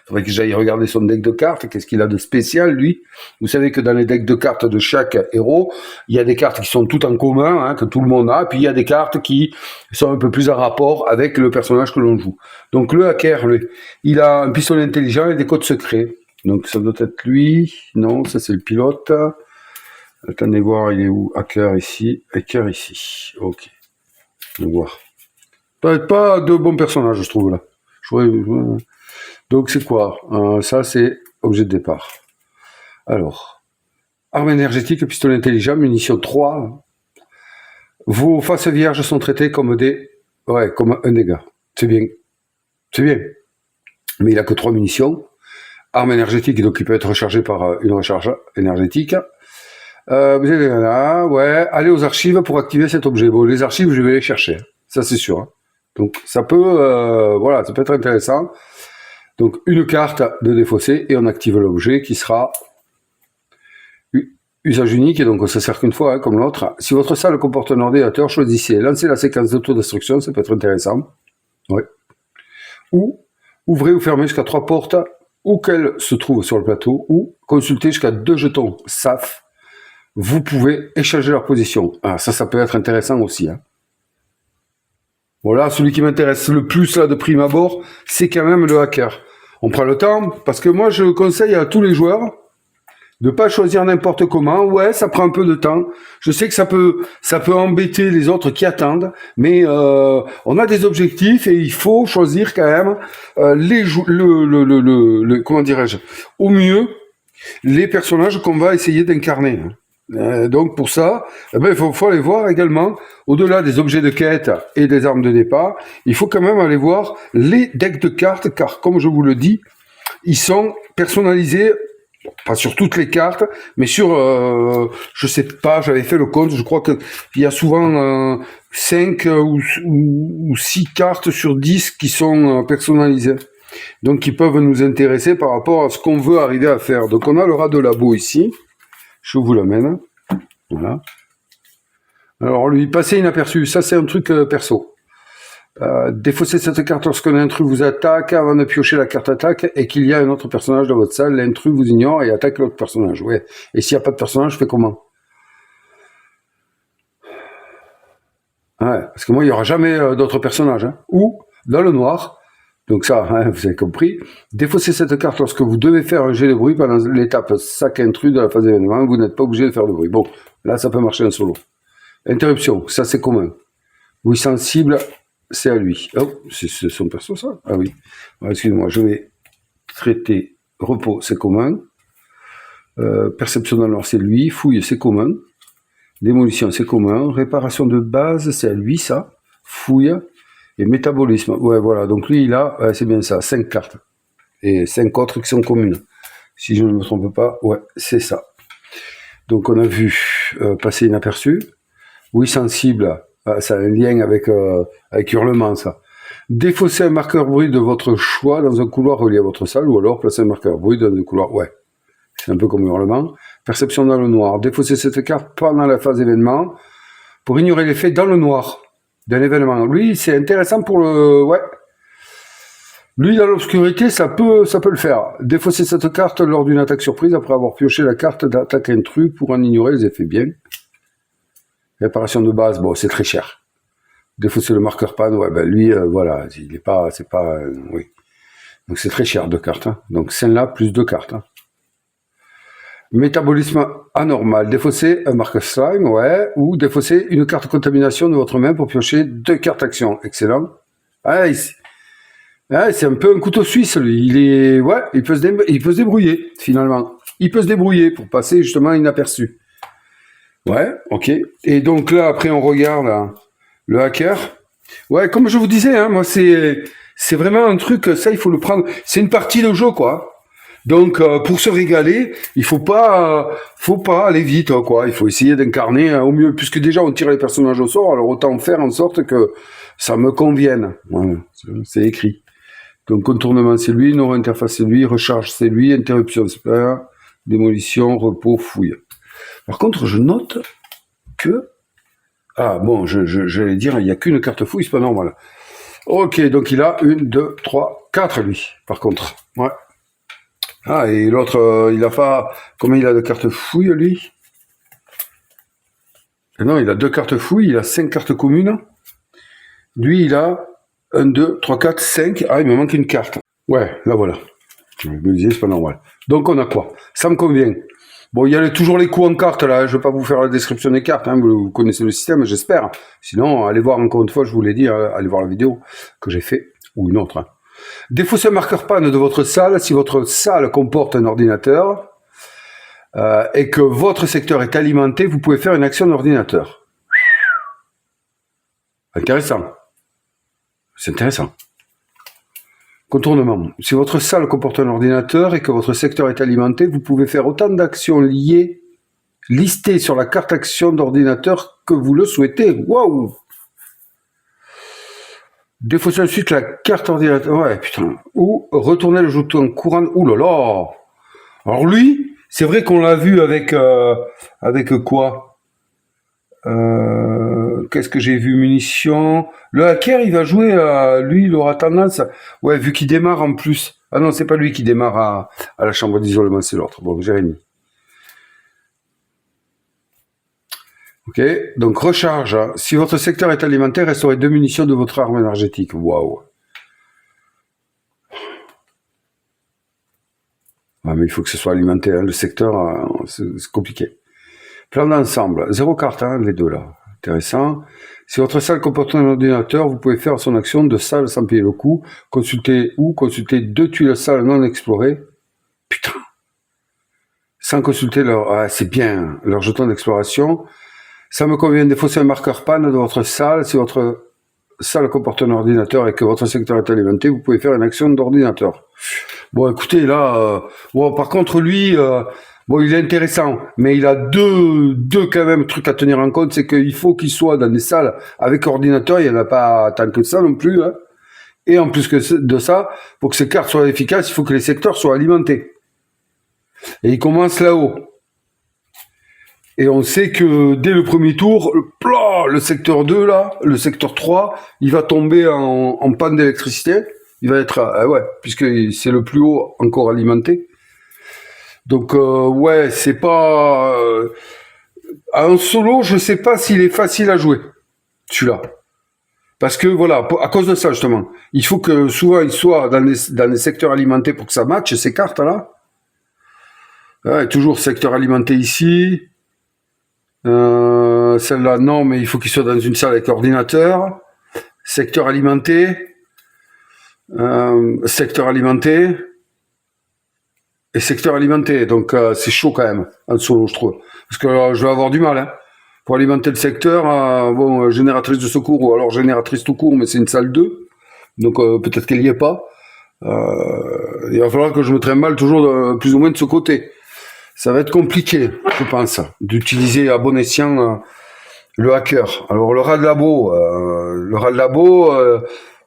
Faudrait que j'aille regarder son deck de cartes. Qu'est-ce qu'il a de spécial, lui? Vous savez que dans les decks de cartes de chaque héros, il y a des cartes qui sont toutes en commun, hein, que tout le monde a, puis il y a des cartes qui sont un peu plus en rapport avec le personnage que l'on joue. Donc le hacker, lui, il a un pistolet intelligent et des codes secrets. Donc ça doit être lui. Non, ça c'est le pilote. Attendez voir, il est où? Hacker ici. Ok. On va voir. Pas de bons personnages, je trouve, là. Donc, c'est quoi? Ça, c'est objet de départ. Alors, arme énergétique, pistolet intelligent, munitions 3. Vos faces vierges sont traitées comme comme un dégât. C'est bien. Mais il a que 3 munitions. Arme énergétique, donc il peut être rechargé par une recharge énergétique. Vous allez là, allez aux archives pour activer cet objet. Bon, les archives, je vais les chercher, ça c'est sûr. Hein. Donc ça peut, ça peut être intéressant. Donc une carte de défausser et on active l'objet qui sera usage unique et donc on se sert qu'une fois, hein, comme l'autre. Si votre salle comporte un ordinateur, choisissez, lancez la séquence d'autodestruction, ça peut être intéressant. Ouais. Ou ouvrez ou fermez jusqu'à 3 portes, ou qu'elles se trouvent sur le plateau, ou consultez jusqu'à 2 jetons SAF. Vous pouvez échanger leur position. Ah, ça peut être intéressant aussi. Hein. Voilà, celui qui m'intéresse le plus là de prime abord, c'est quand même le hacker. On prend le temps, parce que moi je conseille à tous les joueurs de pas choisir n'importe comment. Ouais, ça prend un peu de temps. Je sais que ça peut embêter les autres qui attendent, mais on a des objectifs et il faut choisir quand même comment dirais-je, au mieux les personnages qu'on va essayer d'incarner. Donc pour ça, il faut aller voir également, au-delà des objets de quête et des armes de départ, il faut quand même aller voir les decks de cartes, car comme je vous le dis, ils sont personnalisés, pas sur toutes les cartes, mais sur, je sais pas, j'avais fait le compte, je crois qu'il y a souvent 5 ou 6 cartes sur 10 qui sont personnalisées. Donc qui peuvent nous intéresser par rapport à ce qu'on veut arriver à faire. Donc on a le rat de labo ici. Je vous l'amène. Voilà. Alors, lui, passer inaperçu. Ça, c'est un truc perso. Défausser cette carte lorsqu'un intrus vous attaque avant de piocher la carte attaque et qu'il y a un autre personnage dans votre salle. L'intrus vous ignore et attaque l'autre personnage. Ouais. Et s'il n'y a pas de personnage, je fais comment? Ouais, parce que moi, il n'y aura jamais d'autres personnages. Hein. Ou, dans le noir, donc ça, hein, vous avez compris. Défaussez cette carte lorsque vous devez faire un jet de bruit pendant l'étape sac intrus de la phase d'événement. Vous n'êtes pas obligé de faire de bruit. Bon, là, ça peut marcher en solo. Interruption, ça c'est commun. Oui, sensible, c'est à lui. Oh, c'est son perso, ça? Ah oui. Excusez-moi, je vais traiter repos, c'est commun. Perception dans l'or, c'est lui. Fouille, c'est commun. Démolition, c'est commun. Réparation de base, c'est à lui, ça. Fouille. Et métabolisme, ouais, voilà. Donc lui, il a, c'est bien ça, 5 cartes. Et 5 autres qui sont communes. Si je ne me trompe pas, ouais, c'est ça. Donc on a vu passer inaperçu. Oui, sensible, ça a un lien avec hurlement, ça. Défausser un marqueur bruit de votre choix dans un couloir relié à votre salle, ou alors placer un marqueur bruit dans un couloir, ouais. C'est un peu comme hurlement. Perception dans le noir. Défausser cette carte pendant la phase événement pour ignorer l'effet dans le noir d'un événement. Lui, c'est intéressant pour le... Ouais. Lui, dans l'obscurité, ça peut le faire. Défausser cette carte lors d'une attaque surprise après avoir pioché la carte d'attaque intrus pour en ignorer les effets bien. Réparation de base, bon, c'est très cher. Défausser le marqueur panne, ouais, ben lui, voilà, il est pas... C'est pas... oui. Donc c'est très cher, 2 cartes. Hein. Donc celle-là, plus 2 cartes. Hein. Métabolisme anormal. Défausser un marqueur slime, ouais, ou défausser une carte contamination de votre main pour piocher 2 cartes action. Excellent. Ah, c'est un peu un couteau suisse, lui. Il peut se débrouiller, finalement. Il peut se débrouiller pour passer justement inaperçu. Ouais, ok. Et donc là, après, on regarde hein, le hacker. Ouais, comme je vous disais, hein, moi, c'est vraiment un truc, ça, il faut le prendre. C'est une partie de jeu, quoi. Donc, pour se régaler, il faut pas aller vite, quoi. Il faut essayer d'incarner au mieux, puisque déjà on tire les personnages au sort, alors autant faire en sorte que ça me convienne. Voilà, c'est écrit. Donc, contournement, c'est lui, non-interface, c'est lui, recharge, c'est lui, interruption, c'est pas, démolition, repos, fouille. Par contre, je note que, ah bon, j'allais dire, il n'y a qu'une carte fouille, c'est pas normal. Ok, donc il a 1, 2, 3, 4 lui, par contre. Ouais. Ah, et l'autre, il a pas... Combien il a de cartes fouilles, lui? Non, il a 2 cartes fouilles, il a 5 cartes communes. Lui, il a 1, 2, 3, 4, 5. Ah, il me manque une carte. Ouais, là voilà. Je me disais, c'est pas normal. Donc on a quoi? Ça me convient. Bon, il y a toujours les coups en cartes, là. Je vais pas vous faire la description des cartes. Hein. Vous connaissez le système, j'espère. Sinon, allez voir encore une fois, je vous l'ai dit, allez voir la vidéo que j'ai fait, ou une autre. Hein. Défausser un marqueur panne de votre salle si votre salle comporte un ordinateur et que votre secteur est alimenté, vous pouvez faire une action d'ordinateur. Intéressant. C'est intéressant. Contournement. Si votre salle comporte un ordinateur et que votre secteur est alimenté, vous pouvez faire autant d'actions liées, listées sur la carte action d'ordinateur que vous le souhaitez. Waouh! Défausser ensuite la carte ordinateur. Ouais, putain. Ou retourner le jeton courant. Ouh là là! Alors lui, c'est vrai qu'on l'a vu avec quoi? Qu'est-ce que j'ai vu? Munitions. Le hacker, il va jouer lui, il aura tendance. Ouais, vu qu'il démarre en plus. Ah non, c'est pas lui qui démarre à la chambre d'isolement, c'est l'autre. Bon, Jérémy. Ok, donc recharge. Si votre secteur est alimentaire, restaurez 2 munitions de votre arme énergétique. Waouh. Ah, mais il faut que ce soit alimenté. Hein. Le secteur, c'est compliqué. Plan d'ensemble. 0 carte, hein, les deux là. Intéressant. Si votre salle comporte un ordinateur, vous pouvez faire son action de salle sans payer le coup. Consulter 2 tuiles salles non explorées. Putain. Sans consulter leur... Ah, c'est bien. Leur jeton d'exploration. Ça me convient de défausser un marqueur panne de votre salle. Si votre salle comporte un ordinateur et que votre secteur est alimenté, vous pouvez faire une action d'ordinateur. Bon, écoutez, là... bon, par contre, lui... bon, il est intéressant, mais il a deux quand même trucs à tenir en compte, c'est qu'il faut qu'il soit dans des salles avec ordinateur, il n'y en a pas tant que ça non plus, hein. Et en plus de ça, pour que ces cartes soient efficaces, il faut que les secteurs soient alimentés. Et il commence là-haut. Et on sait que dès le premier tour, le secteur 2, là, le secteur 3, il va tomber en panne d'électricité. Il va être, ouais, puisque c'est le plus haut encore alimenté. Donc ouais, c'est pas en solo, je sais pas s'il est facile à jouer celui-là, parce que voilà, à cause de ça justement, il faut que souvent il soit dans les secteurs alimentés pour que ça matche ces cartes là. Ouais, toujours secteur alimenté ici. Celle-là non, mais il faut qu'il soit dans une salle avec ordinateur. Secteur alimenté. Secteur alimenté. Et secteur alimenté, donc c'est chaud quand même, en solo, je trouve. Parce que je vais avoir du mal, hein. Pour alimenter le secteur, bon, génératrice de secours, ou alors génératrice tout court, mais c'est une salle 2, donc peut-être qu'elle n'y est pas. Il va falloir que je me traîne mal toujours plus ou moins de ce côté. Ça va être compliqué, je pense, d'utiliser à bon escient le hacker. Alors le rat de labo,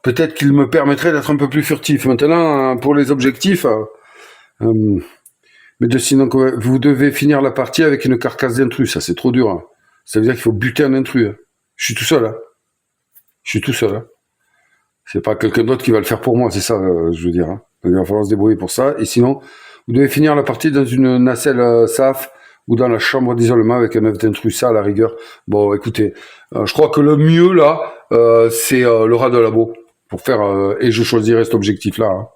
peut-être qu'il me permettrait d'être un peu plus furtif. Maintenant, pour les objectifs... mais sinon, vous devez finir la partie avec une carcasse d'intrus. Ça, c'est trop dur. Hein. Ça veut dire qu'il faut buter un intrus. Hein. Je suis tout seul. Hein. Je suis tout seul. Hein. C'est pas quelqu'un d'autre qui va le faire pour moi. C'est ça, je veux dire. Hein. Il va falloir se débrouiller pour ça. Et sinon, vous devez finir la partie dans une nacelle SAF ou dans la chambre d'isolement avec un œuf d'intrus. Ça, à la rigueur. Bon, écoutez, je crois que le mieux, là, c'est le rat de labo. Pour faire... et je choisirai cet objectif-là. Hein.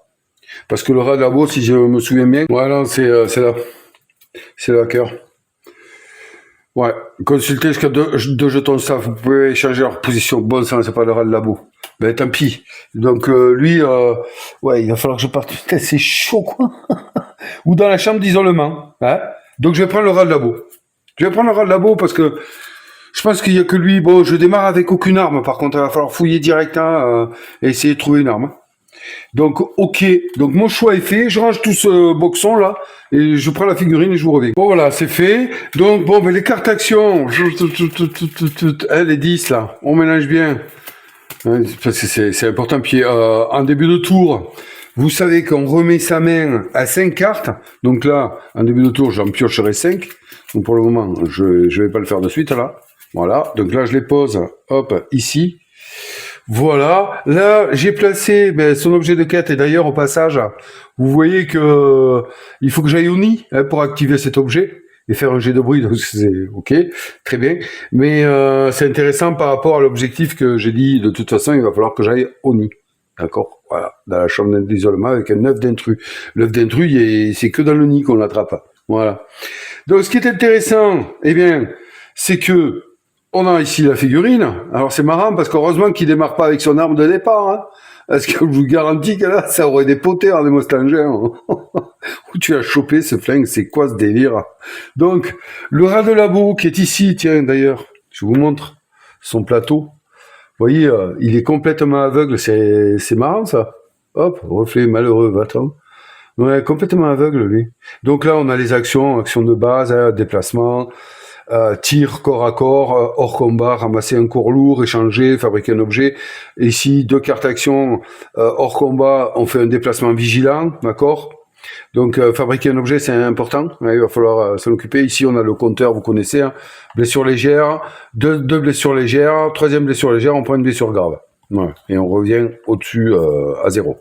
Parce que le rat de labo, si je me souviens bien, voilà, c'est là. C'est le hacker. Ouais. Consultez jusqu'à deux jetons SAF. Vous pouvez échanger leur position. Bon sang, c'est pas le rat de labo. Ben, tant pis. Donc, lui, ouais, il va falloir que je parte. Putain, c'est chaud, quoi. Ou dans la chambre d'isolement. Hein. Donc, je vais prendre le rat de labo. Je vais prendre le rat de labo parce que je pense qu'il y a que lui. Bon, je démarre avec aucune arme. Par contre, il va falloir fouiller direct et essayer de trouver une arme. Donc, ok. Donc, mon choix est fait. Je range tout ce boxon là et je prends la figurine et je vous reviens. Bon, voilà, c'est fait. Donc, bon, ben, les cartes action, les 10 là, on mélange bien. Parce que c'est important. Puis, en début de tour, vous savez qu'on remet sa main à 5 cartes. Donc là, en début de tour, j'en piocherai 5. Donc, pour le moment, je vais pas le faire de suite là. Voilà. Donc là, je les pose, hop, ici. Voilà, là j'ai placé son objet de quête et d'ailleurs au passage, vous voyez que il faut que j'aille au nid pour activer cet objet et faire un jet de bruit, donc c'est ok, très bien, mais c'est intéressant par rapport à l'objectif que j'ai dit, de toute façon il va falloir que j'aille au nid, d'accord, voilà, dans la chambre d'isolement avec un œuf d'intrus. L'œuf d'intrus, c'est que dans le nid qu'on l'attrape, voilà. Donc ce qui est intéressant, eh bien, c'est que on a ici la figurine. Alors c'est marrant parce qu'heureusement qu'il démarre pas avec son arme de départ. Hein, parce que je vous garantis que là, ça aurait des poteurs en démostangien. Où tu as chopé ce flingue, c'est quoi ce délire? Donc, le rat de labo qui est ici, tiens d'ailleurs, je vous montre son plateau. Vous voyez, il est complètement aveugle, c'est marrant ça. Hop, reflet malheureux, va-t'en. Ouais, complètement aveugle lui. Donc là, on a les actions de base, déplacement, tir corps à corps, hors combat, ramasser un corps lourd, échanger, fabriquer un objet. Et ici, 2 cartes action, hors combat, on fait un déplacement vigilant, d'accord? Donc, fabriquer un objet, c'est important, il va falloir s'en occuper. Ici, on a le compteur, vous connaissez, hein, blessure légère, 2 blessures légères, 3e blessure légère, on prend une blessure grave. Voilà. Et on revient au-dessus à 0.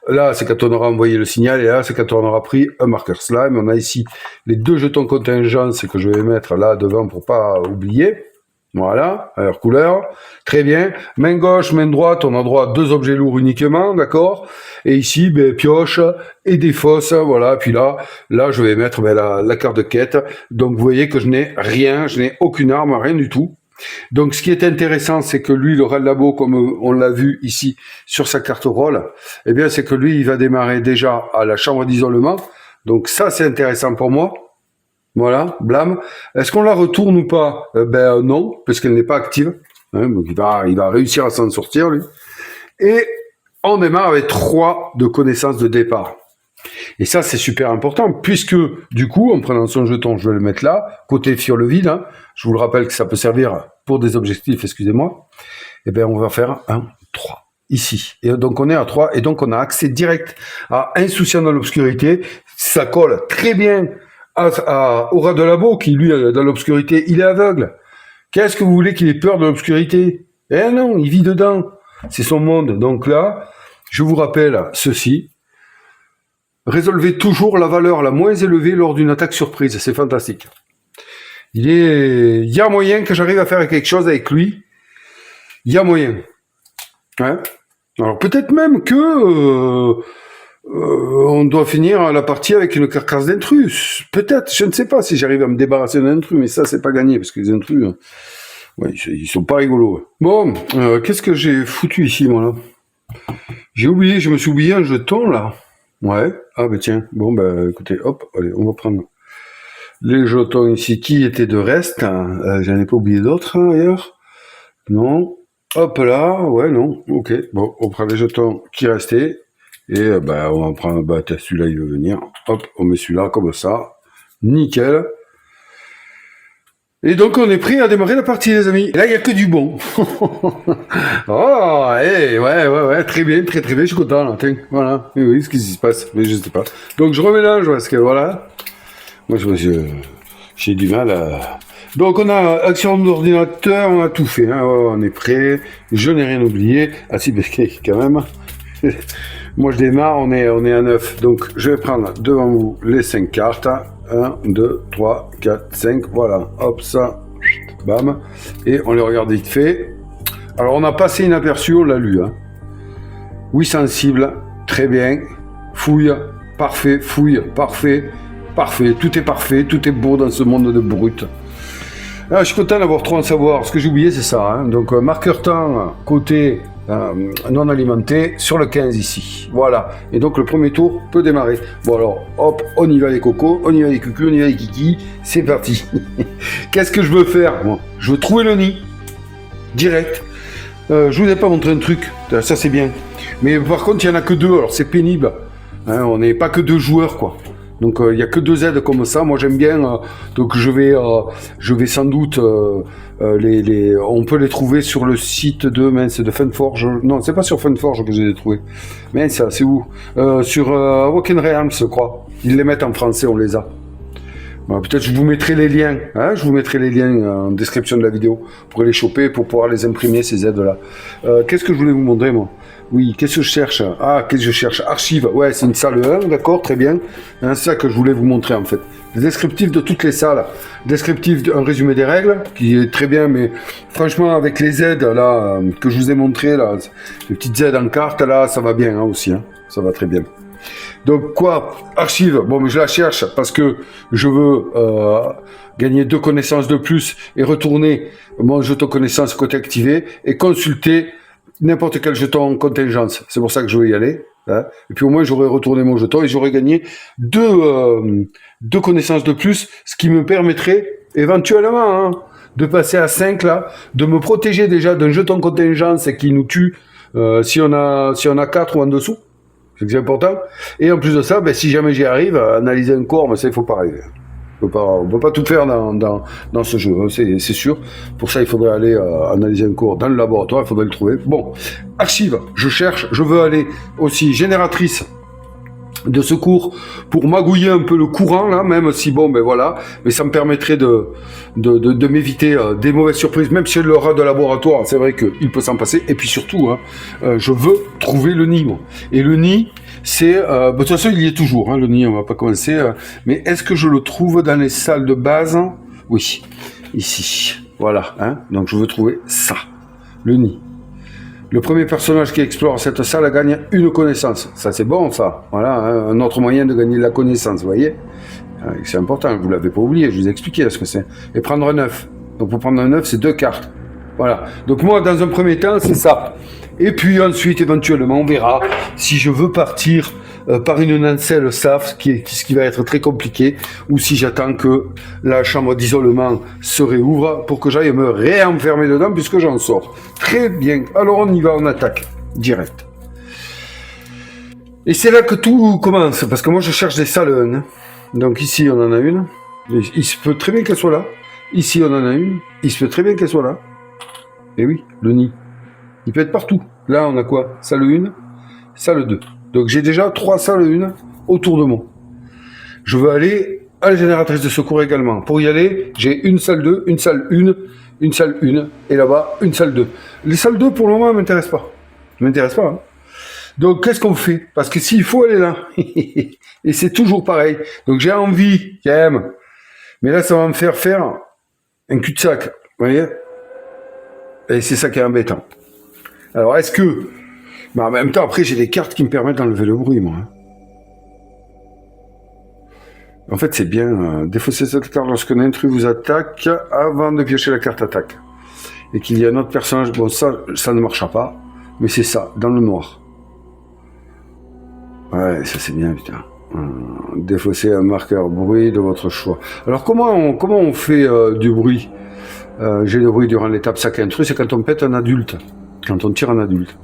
Là, c'est quand on aura envoyé le signal, et là, c'est quand on aura pris un marqueur slime. On a ici les 2 jetons contingence que je vais mettre là devant pour pas oublier. Voilà, à leur couleur. Très bien. Main gauche, main droite, on a droit à 2 objets lourds uniquement, d'accord. Et ici, pioche et des fosses, voilà. Puis là, je vais mettre la carte de quête. Donc, vous voyez que je n'ai rien, je n'ai aucune arme, rien du tout. Donc, ce qui est intéressant, c'est que lui, le rat de labo, comme on l'a vu ici sur sa carte rôle, eh bien, c'est que lui, il va démarrer déjà à la chambre d'isolement. Donc, ça, c'est intéressant pour moi. Voilà, blâme. Est-ce qu'on la retourne ou pas? Non, parce qu'elle n'est pas active. Hein, donc, il va réussir à s'en sortir, lui. Et on démarre avec 3 de connaissances de départ. Et ça, c'est super important, puisque, du coup, en prenant son jeton, je vais le mettre là, côté fiole vide, hein, je vous le rappelle que ça peut servir pour des objectifs, excusez-moi, et bien, on va faire un 3, ici. Et donc, on est à 3, et donc, on a accès direct à Insouciant dans l'obscurité. Ça colle très bien au rat de labo, qui, lui, dans l'obscurité, il est aveugle. Qu'est-ce que vous voulez qu'il ait peur de l'obscurité? Eh non, il vit dedans. C'est son monde. Donc là, je vous rappelle ceci. Résolvez toujours la valeur la moins élevée lors d'une attaque surprise. C'est fantastique. Il y a moyen que j'arrive à faire quelque chose avec lui. Il y a moyen. Ouais. Alors peut-être même que on doit finir la partie avec une carcasse d'intrus. Peut-être, je ne sais pas si j'arrive à me débarrasser d'un intrus, mais ça c'est pas gagné parce que les intrus, ouais, ils sont pas rigolos. Bon, qu'est-ce que j'ai foutu ici moi là? Je me suis oublié un jeton là. Ouais, ah ben tiens, bon écoutez, hop, allez, on va prendre les jetons ici qui étaient de reste, j'en ai pas oublié d'autres ailleurs, non, hop là, ouais non, ok, bon, on prend les jetons qui restaient, et on va prendre, celui-là il veut venir, hop, on met celui-là comme ça, nickel. Et donc on est prêt à démarrer la partie les amis. Et là il n'y a que du bon. Oh, ouais, très bien, très bien, je suis content là, tiens, voilà. Oui, ce qui se passe, mais je sais pas. Donc je remélange parce que voilà. Moi j'ai du mal à... Donc on a action d'ordinateur, on a tout fait, hein. On est prêt, je n'ai rien oublié. Ah si, quand même. Moi je démarre, on est à 9. Donc je vais prendre devant vous les 5 cartes. 1, 2, 3, 4, 5, voilà, hop, ça, bam, et on les regarde vite fait. Alors on a passé inaperçu, on l'a lu, hein. Oui, sensible, très bien, fouille, parfait, tout est beau dans ce monde de brut. Ah, je suis content d'avoir trop à savoir, ce que j'ai oublié c'est ça, hein. Donc marqueur temps, côté non alimenté sur le 15 ici. Voilà. Et donc le premier tour peut démarrer. Bon alors, hop, on y va les cocos, on y va les cucus, on y va les kikis. C'est parti. Qu'est-ce que je veux faire? Moi, je veux trouver le nid. Direct. Je vous ai pas montré un truc. Ça c'est bien. Mais par contre, il y en a que 2. Alors c'est pénible. Hein, on n'est pas que 2 joueurs, quoi. Donc il n'y a que 2 aides comme ça. Moi j'aime bien. Donc je vais sans doute on peut les trouver sur le site de Funforge. Non, c'est pas sur Funforge que je les ai trouvés. Mais ça, c'est où? Sur Woken Realms, je crois. Ils les mettent en français, on les a. Bon, peut-être je vous mettrai les liens. Hein, je vous mettrai les liens en description de la vidéo pour les choper, pour pouvoir les imprimer ces aides-là. Qu'est-ce que je voulais vous montrer, moi? Oui, qu'est-ce que je cherche? Ah, qu'est-ce que je cherche? Archive. Ouais, c'est une salle 1, d'accord, très bien. Hein, c'est ça que je voulais vous montrer, en fait. Le descriptif de toutes les salles. Descriptif, un résumé des règles, qui est très bien, mais franchement, avec les aides, là, que je vous ai montré, là, les petites aides en carte, là, ça va bien, hein, aussi, hein. Ça va très bien. Donc, quoi? Archive. Bon, mais je la cherche parce que je veux gagner 2 connaissances de plus et retourner mon jeton connaissance côté activé et consulter n'importe quel jeton en contingence. C'est pour ça que je veux y aller. Hein. Et puis au moins, j'aurais retourné mon jeton et j'aurais gagné 2 connaissances de plus, ce qui me permettrait éventuellement de passer à 5 là, de me protéger déjà d'un jeton contingence qui nous tue si on a 4 ou en dessous. C'est important. Et en plus de ça, ben, si jamais j'y arrive, analyser un corps, mais ça, il faut pas arriver. On peut pas tout faire dans ce jeu, c'est sûr. Pour ça, il faudrait aller analyser un corps dans le laboratoire, il faudrait le trouver. Bon, archive, je cherche, je veux aller aussi génératrice de secours pour magouiller un peu le courant là, même si bon ben voilà, mais ça me permettrait de m'éviter des mauvaises surprises, même si le rat de laboratoire, c'est vrai qu'il peut s'en passer. Et puis surtout, je veux trouver le nid, moi. Et le nid, c'est de toute façon il y est toujours, hein, le nid, on va pas commencer. Mais est-ce que je le trouve dans les salles de base? Oui, ici, voilà. Hein, donc je veux trouver ça, le nid. Le premier personnage qui explore cette salle gagne 1 connaissance. Ça, c'est bon, ça. Voilà, hein, un autre moyen de gagner de la connaissance, vous voyez. C'est important, vous ne l'avez pas oublié, je vous ai expliqué ce que c'est. Et prendre un 9. Donc, pour prendre un 9, c'est 2 cartes. Voilà. Donc, moi, dans un premier temps, c'est ça. Et puis, ensuite, éventuellement, on verra si je veux partir par une nacelle SAF, ce qui va être très compliqué, ou si j'attends que la chambre d'isolement se réouvre pour que j'aille me réenfermer dedans, puisque j'en sors. Très bien. Alors, on y va, on attaque. Direct. Et c'est là que tout commence, parce que moi, je cherche des salles 1. Hein. Donc, ici, on en a une. Il se peut très bien qu'elle soit là. Ici, on en a une. Il se peut très bien qu'elle soit là. Et oui, le nid. Il peut être partout. Là, on a quoi? Salle 1, salle 2. Donc, j'ai déjà 3 salles 1 autour de moi. Je veux aller à la génératrice de secours également. Pour y aller, j'ai une salle 2, une salle 1, une salle 1, et là-bas, une salle 2. Les salles 2, pour le moment, ne m'intéressent pas. Ne m'intéressent pas. Hein. Donc, qu'est-ce qu'on fait? Parce que s'il faut aller là, et c'est toujours pareil. Donc, j'ai envie, j'aime. Mais là, ça va me faire un cul-de-sac. Vous voyez? Et c'est ça qui est embêtant. Alors, est-ce que... Mais en même temps, après, j'ai des cartes qui me permettent d'enlever le bruit, moi. En fait, c'est bien. Défausser cette carte lorsqu'un intrus vous attaque avant de piocher la carte attaque. Et qu'il y a un autre personnage... Bon, ça ne marchera pas. Mais c'est ça, dans le noir. Ouais, ça c'est bien, putain. Défausser un marqueur bruit de votre choix. Alors, comment on fait du bruit? J'ai le bruit durant l'étape sac intrus, c'est quand on pète un adulte. Quand on tire un adulte.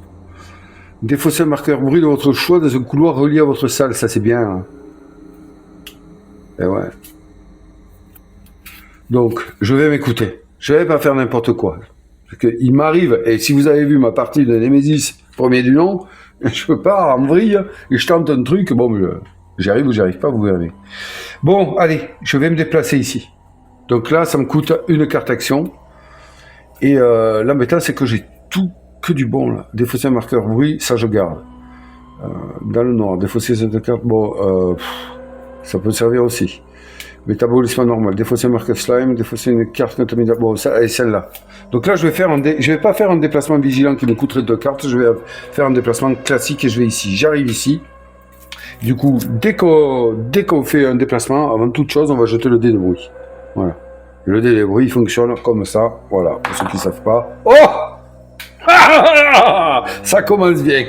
Défausser un marqueur bruit de votre choix dans un couloir relié à votre salle, ça c'est bien. Hein. Et ouais. Donc, je vais m'écouter. Je vais pas faire n'importe quoi. Parce que il m'arrive, et si vous avez vu ma partie de Nemesis, premier du nom, je pars en vrille, et je tente un truc, bon, j'arrive ou j'arrive pas, vous verrez. Bon, allez, je vais me déplacer ici. Donc là, ça me coûte une carte action. Et l'embêtant, c'est que j'ai tout que du bon, là. Défausser un marqueur bruit, ça je garde. Dans le noir, défausser cette carte, bon, ça peut servir aussi. Métabolisme normal, défausser un marqueur slime, défausser une carte contaminée, bon, ça, et celle-là. Donc là, je vais pas faire un déplacement vigilant qui me coûterait 2 cartes, je vais faire un déplacement classique et je vais ici. J'arrive ici. Du coup, dès qu'on fait un déplacement, avant toute chose, on va jeter le dé de bruit. Voilà. Le dé de bruit fonctionne comme ça, voilà, pour ceux qui ne savent pas. Oh! Ça commence bien.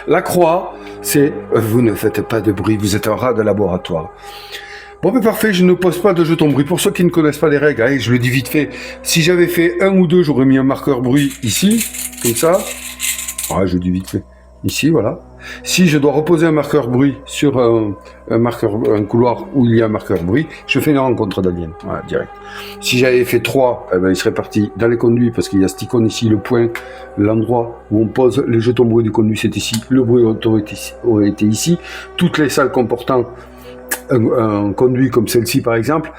La croix, c'est vous ne faites pas de bruit, vous êtes un rat de laboratoire. Bon, mais parfait, je ne pose pas de jeton bruit. Pour ceux qui ne connaissent pas les règles, allez, je le dis vite fait. Si j'avais fait 1 ou 2, j'aurais mis un marqueur bruit ici, comme ça. Ah, je le dis vite fait. Ici, voilà. Si je dois reposer un marqueur bruit sur un couloir où il y a un marqueur bruit, je fais une rencontre d'aliens. Voilà, direct. Si j'avais fait 3, eh ben, il serait parti dans les conduits, parce qu'il y a cette icône ici, le point, l'endroit où on pose les jetons bruit du conduit, c'est ici. Le bruit aurait été ici. Toutes les salles comportant un conduit comme celle-ci, par exemple,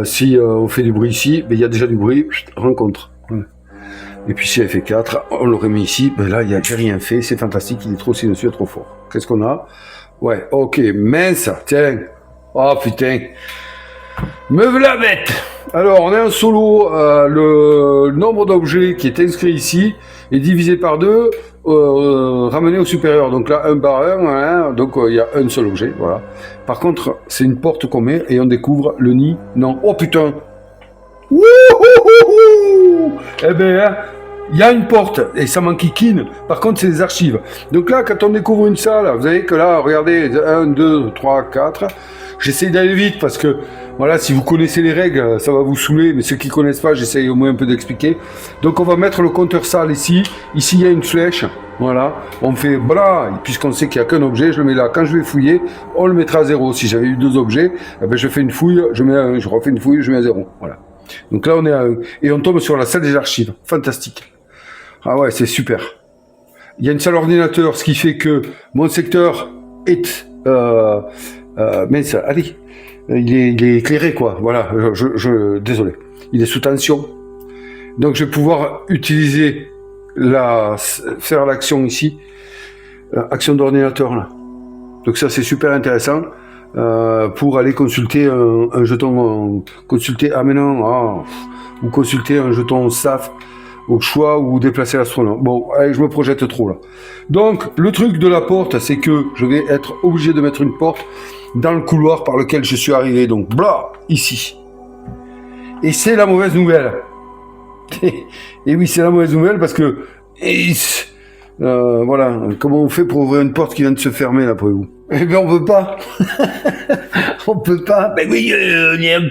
si on fait du bruit ici, ben, il y a déjà du bruit, rencontre. Voilà. Et puis si elle fait 4, on l'aurait mis ici, ben là, j'ai rien fait, c'est fantastique, il est trop silencieux, trop fort. Qu'est-ce qu'on a? Ouais, ok, mince, tiens. Oh putain. Me voilà bête. Alors, on est en solo, le nombre d'objets qui est inscrit ici est divisé par 2, ramené au supérieur. Donc là, 1 par 1, hein, donc il y a un seul objet, voilà. Par contre, c'est une porte qu'on met et on découvre le nid. Non, oh putain. Wouhouhouhou. Eh ben, hein, il y a une porte et ça m'enquiquine. Par contre, c'est des archives. Donc là, quand on découvre une salle, vous savez que là, regardez, 1, 2, 3, 4. J'essaie d'aller vite parce que, voilà, si vous connaissez les règles, ça va vous saouler. Mais ceux qui connaissent pas, j'essaie au moins un peu d'expliquer. Donc, on va mettre le compteur salle ici. Ici, il y a une flèche. Voilà. On fait, voilà, puisqu'on sait qu'il n'y a qu'un objet, je le mets là. Quand je vais fouiller, on le mettra à 0. Si j'avais eu 2 objets, eh ben, je fais une fouille, je mets à 1. Je refais une fouille, je mets à 0. Voilà. Donc là, on est à 1. Et on tombe sur la salle des archives. Fantastique. Ah ouais, c'est super. Il y a une salle ordinateur, ce qui fait que mon secteur est... mais ça, allez, il est éclairé, quoi. Voilà, désolé. Il est sous tension. Donc, je vais pouvoir utiliser faire l'action ici. Action d'ordinateur, là. Donc, ça, c'est super intéressant. Pour aller consulter un jeton, consulter, ah mais non, ou consulter un jeton SAF au choix ou déplacer l'astronome. Bon, allez, je me projette trop là. Donc, le truc de la porte, c'est que je vais être obligé de mettre une porte dans le couloir par lequel je suis arrivé. Donc, blah, ici. Et c'est la mauvaise nouvelle. Et oui, c'est la mauvaise nouvelle parce que... voilà, comment on fait pour ouvrir une porte qui vient de se fermer, là, après vous? Eh bien, on peut pas. On peut pas. Ben oui, on est un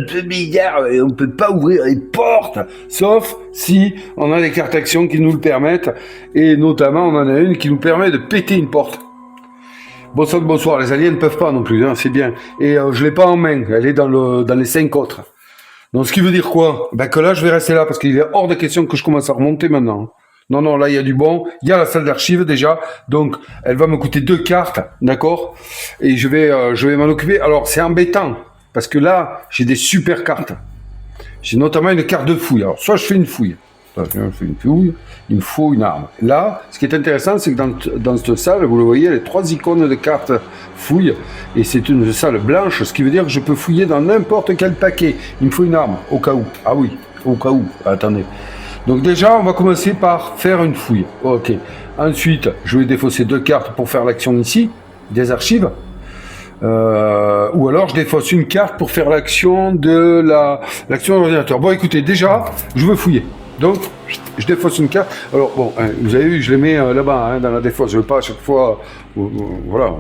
peu bizarre, et on peut pas ouvrir les portes, sauf si on a des cartes actions qui nous le permettent, et notamment, on en a une qui nous permet de péter une porte. Bonsoir, les aliens ne peuvent pas non plus, hein, c'est bien. Et je l'ai pas en main, elle est dans les 5 autres. Donc, ce qui veut dire quoi? Ben que là, je vais rester là, parce qu'il est hors de question que je commence à remonter maintenant. Non, là, il y a du bon. Il y a la salle d'archives, déjà. Donc, elle va me coûter 2 cartes, d'accord? Et je vais m'en occuper. Alors, c'est embêtant, parce que là, j'ai des super cartes. J'ai notamment une carte de fouille. Alors, soit je fais une fouille. Il me faut une arme. Là, ce qui est intéressant, c'est que dans cette salle, vous le voyez, les 3 icônes de cartes fouille. Et c'est une salle blanche, ce qui veut dire que je peux fouiller dans n'importe quel paquet. Il me faut une arme, au cas où. Ah oui, au cas où. Attendez. Donc déjà, on va commencer par faire une fouille. Ok. Ensuite, je vais défausser 2 cartes pour faire l'action ici, des archives. Ou alors, je défausse une carte pour faire l'action de l'action de l'ordinateur. Bon, écoutez, déjà, je veux fouiller. Donc, je défausse une carte. Alors, bon, hein, vous avez vu, je les mets là-bas, hein, dans la défausse. Je ne veux pas à chaque fois... voilà.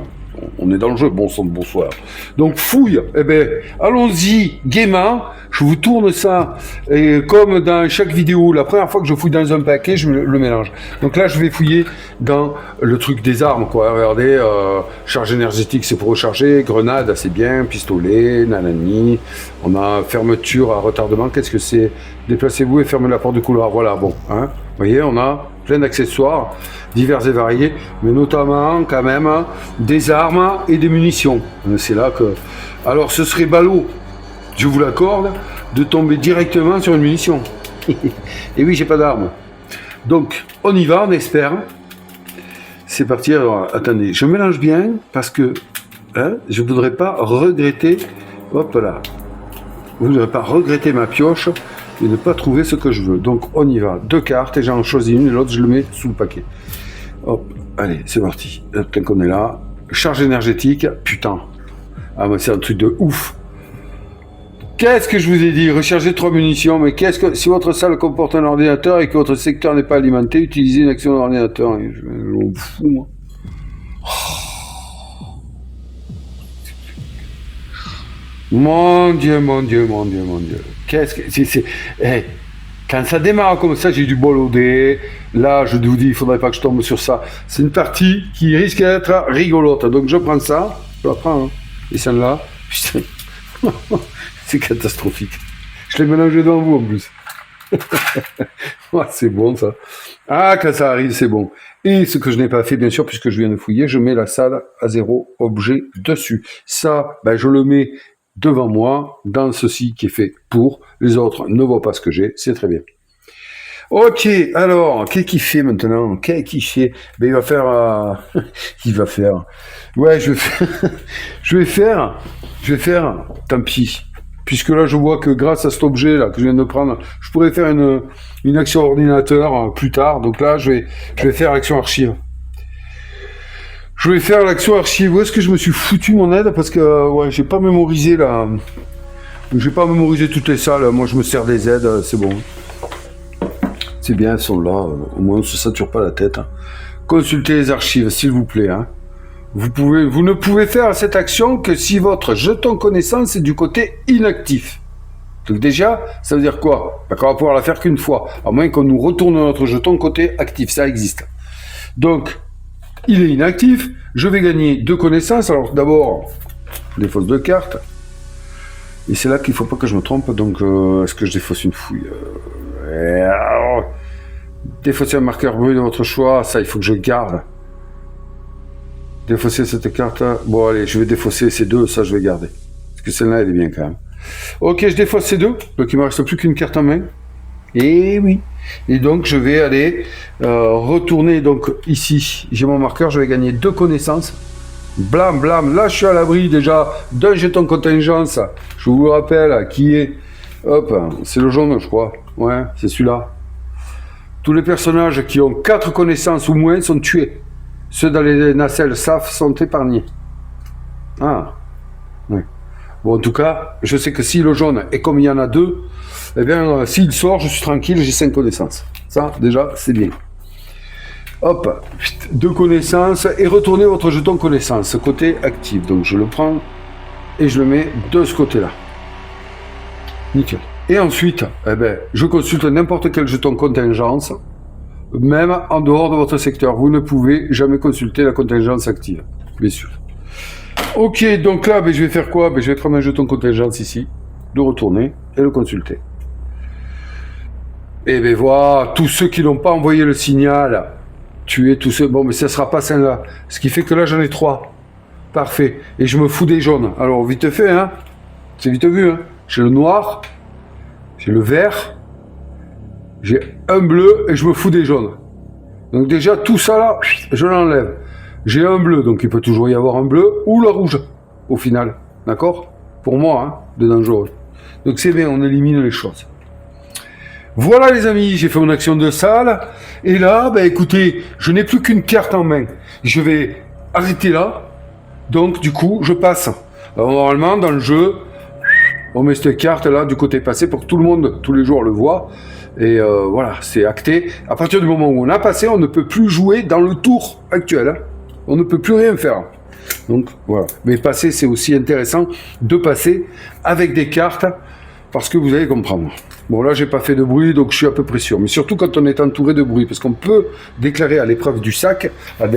On est dans le jeu, bon sang de bonsoir. Donc fouille, eh ben, allons-y gaiement, je vous tourne ça, et comme dans chaque vidéo, la première fois que je fouille dans un paquet, je le mélange. Donc là, je vais fouiller dans le truc des armes, quoi. Regardez, charge énergétique, c'est pour recharger, grenade, c'est bien, pistolet, nanani, on a fermeture à retardement, qu'est-ce que c'est? Déplacez-vous et fermez la porte du couloir, voilà, bon, hein. Vous voyez, on a plein d'accessoires divers et variés, mais notamment quand même des armes et des munitions. C'est là que... Alors ce serait ballot, je vous l'accorde, de tomber directement sur une munition. Et oui, j'ai pas d'arme. Donc on y va, on espère. C'est parti. Alors attendez, je mélange bien parce que je voudrais pas regretter. Hop là. Je voudrais pas regretter ma pioche et ne pas trouver ce que je veux. Donc on y va. 2 cartes et j'en choisis une et l'autre je le mets sous le paquet. Hop, allez, c'est parti. Tant qu'on est là. Charge énergétique, putain. Ah mais c'est un truc de ouf. Qu'est-ce que je vous ai dit? Recharger 3 munitions, mais qu'est-ce que... Si votre salle comporte un ordinateur et que votre secteur n'est pas alimenté, utilisez une action d'ordinateur. Je m'en fous, moi. Mon Dieu, mon Dieu, mon Dieu, mon Dieu. Qu'est-ce que... Hey, quand ça démarre comme ça, j'ai du bol au dé. Là, je vous dis, il faudrait pas que je tombe sur ça. C'est une partie qui risque d'être rigolote. Donc je prends ça, je la prends, hein. Et celle-là, putain, c'est catastrophique. Je l'ai mélangé devant vous en plus. Ouais, c'est bon ça. Ah, quand ça arrive, c'est bon. Et ce que je n'ai pas fait, bien sûr, puisque je viens de fouiller, je mets la salle à 0 objet dessus. Ça, ben, je le mets devant moi, dans ceci qui est fait pour. Les autres ne voient pas ce que j'ai, c'est très bien. Ok, alors, qu'est-ce qu'il fait maintenant? Qu'est-ce qu'il fait? Ben, il va faire... il va faire... Ouais, je vais faire... Tant pis. Puisque là, je vois que grâce à cet objet-là que je viens de prendre, je pourrais faire une action ordinateur plus tard. Donc là, je vais faire l'action archive. Je vais faire l'action archive. Où est-ce que je me suis foutu mon aide? Parce que, ouais, j'ai pas mémorisé là. J'ai pas mémorisé toutes les salles. Moi, je me sers des aides, c'est bon. C'est bien, elles sont là. Au moins, on se sature pas la tête. Hein. Consultez les archives, s'il vous plaît. Hein. Vous ne pouvez faire cette action que si votre jeton connaissance est du côté inactif. Donc déjà, ça veut dire quoi? Qu'on va pouvoir la faire qu'une fois, à moins qu'on nous retourne notre jeton côté actif, ça existe. Donc, il est inactif, je vais gagner 2 connaissances. Alors d'abord, défausse 2 cartes. Et c'est là qu'il ne faut pas que je me trompe, donc est-ce que je défausse une fouille? Défausser un marqueur brut de votre choix, ça il faut que je garde. Défausser cette carte. Bon, allez, je vais défausser ces 2, ça je vais garder. Parce que celle-là, elle est bien quand même. Ok, je défausse ces 2, donc il ne me reste plus qu'une carte en main. Et oui. Et donc, je vais aller retourner donc ici. J'ai mon marqueur, je vais gagner 2 connaissances. Blam, blam. Là, je suis à l'abri déjà d'un jeton contingence. Je vous rappelle qui est... Hop, c'est le jaune, je crois. Ouais, c'est celui-là. Tous les personnages qui ont 4 connaissances ou moins sont tués. Ceux dans les nacelles SAF sont épargnés. Ah, oui. Bon, en tout cas, je sais que si le jaune, et comme il y en a 2, eh bien, s'il sort, je suis tranquille, j'ai 5 connaissances. Ça, déjà, c'est bien. Hop, 2 connaissances, et retournez votre jeton connaissance, côté actif. Donc, je le prends, et je le mets de ce côté-là. Nickel. Et ensuite, eh ben, je consulte n'importe quel jeton contingence, même en dehors de votre secteur. Vous ne pouvez jamais consulter la contingence active, bien sûr. Ok, donc là, ben, je vais faire quoi? Ben, je vais prendre un jeton contingence ici, le retourner et le consulter. Et ben voilà, tous ceux qui n'ont pas envoyé le signal, tuer tous ceux... Bon, mais ça sera pas celle-là. Ce qui fait que là, j'en ai 3. Parfait. Et je me fous des jaunes. Alors, vite fait, hein. C'est vite vu, hein. J'ai le noir, j'ai le vert, j'ai un bleu et je me fous des jaunes. Donc déjà, tout ça là, je l'enlève. J'ai un bleu, donc il peut toujours y avoir un bleu ou le rouge, au final. D'accord? Pour moi, hein, de dangereux. Donc c'est bien, on élimine les choses. Voilà les amis, j'ai fait mon action de salle. Et là, ben écoutez, je n'ai plus qu'une carte en main. Je vais arrêter là. Donc du coup, je passe. Alors, normalement, dans le jeu, on met cette carte là du côté passé pour que tout le monde, tous les jours, le voit. Et voilà, c'est acté. À partir du moment où on a passé, on ne peut plus jouer dans le tour actuel. Hein. On ne peut plus rien faire. Donc voilà. Mais passer, c'est aussi intéressant de passer avec des cartes parce que vous allez comprendre. Bon là, j'ai pas fait de bruit, donc je suis à peu près sûr. Mais surtout quand on est entouré de bruit, parce qu'on peut déclarer à l'épreuve du sac,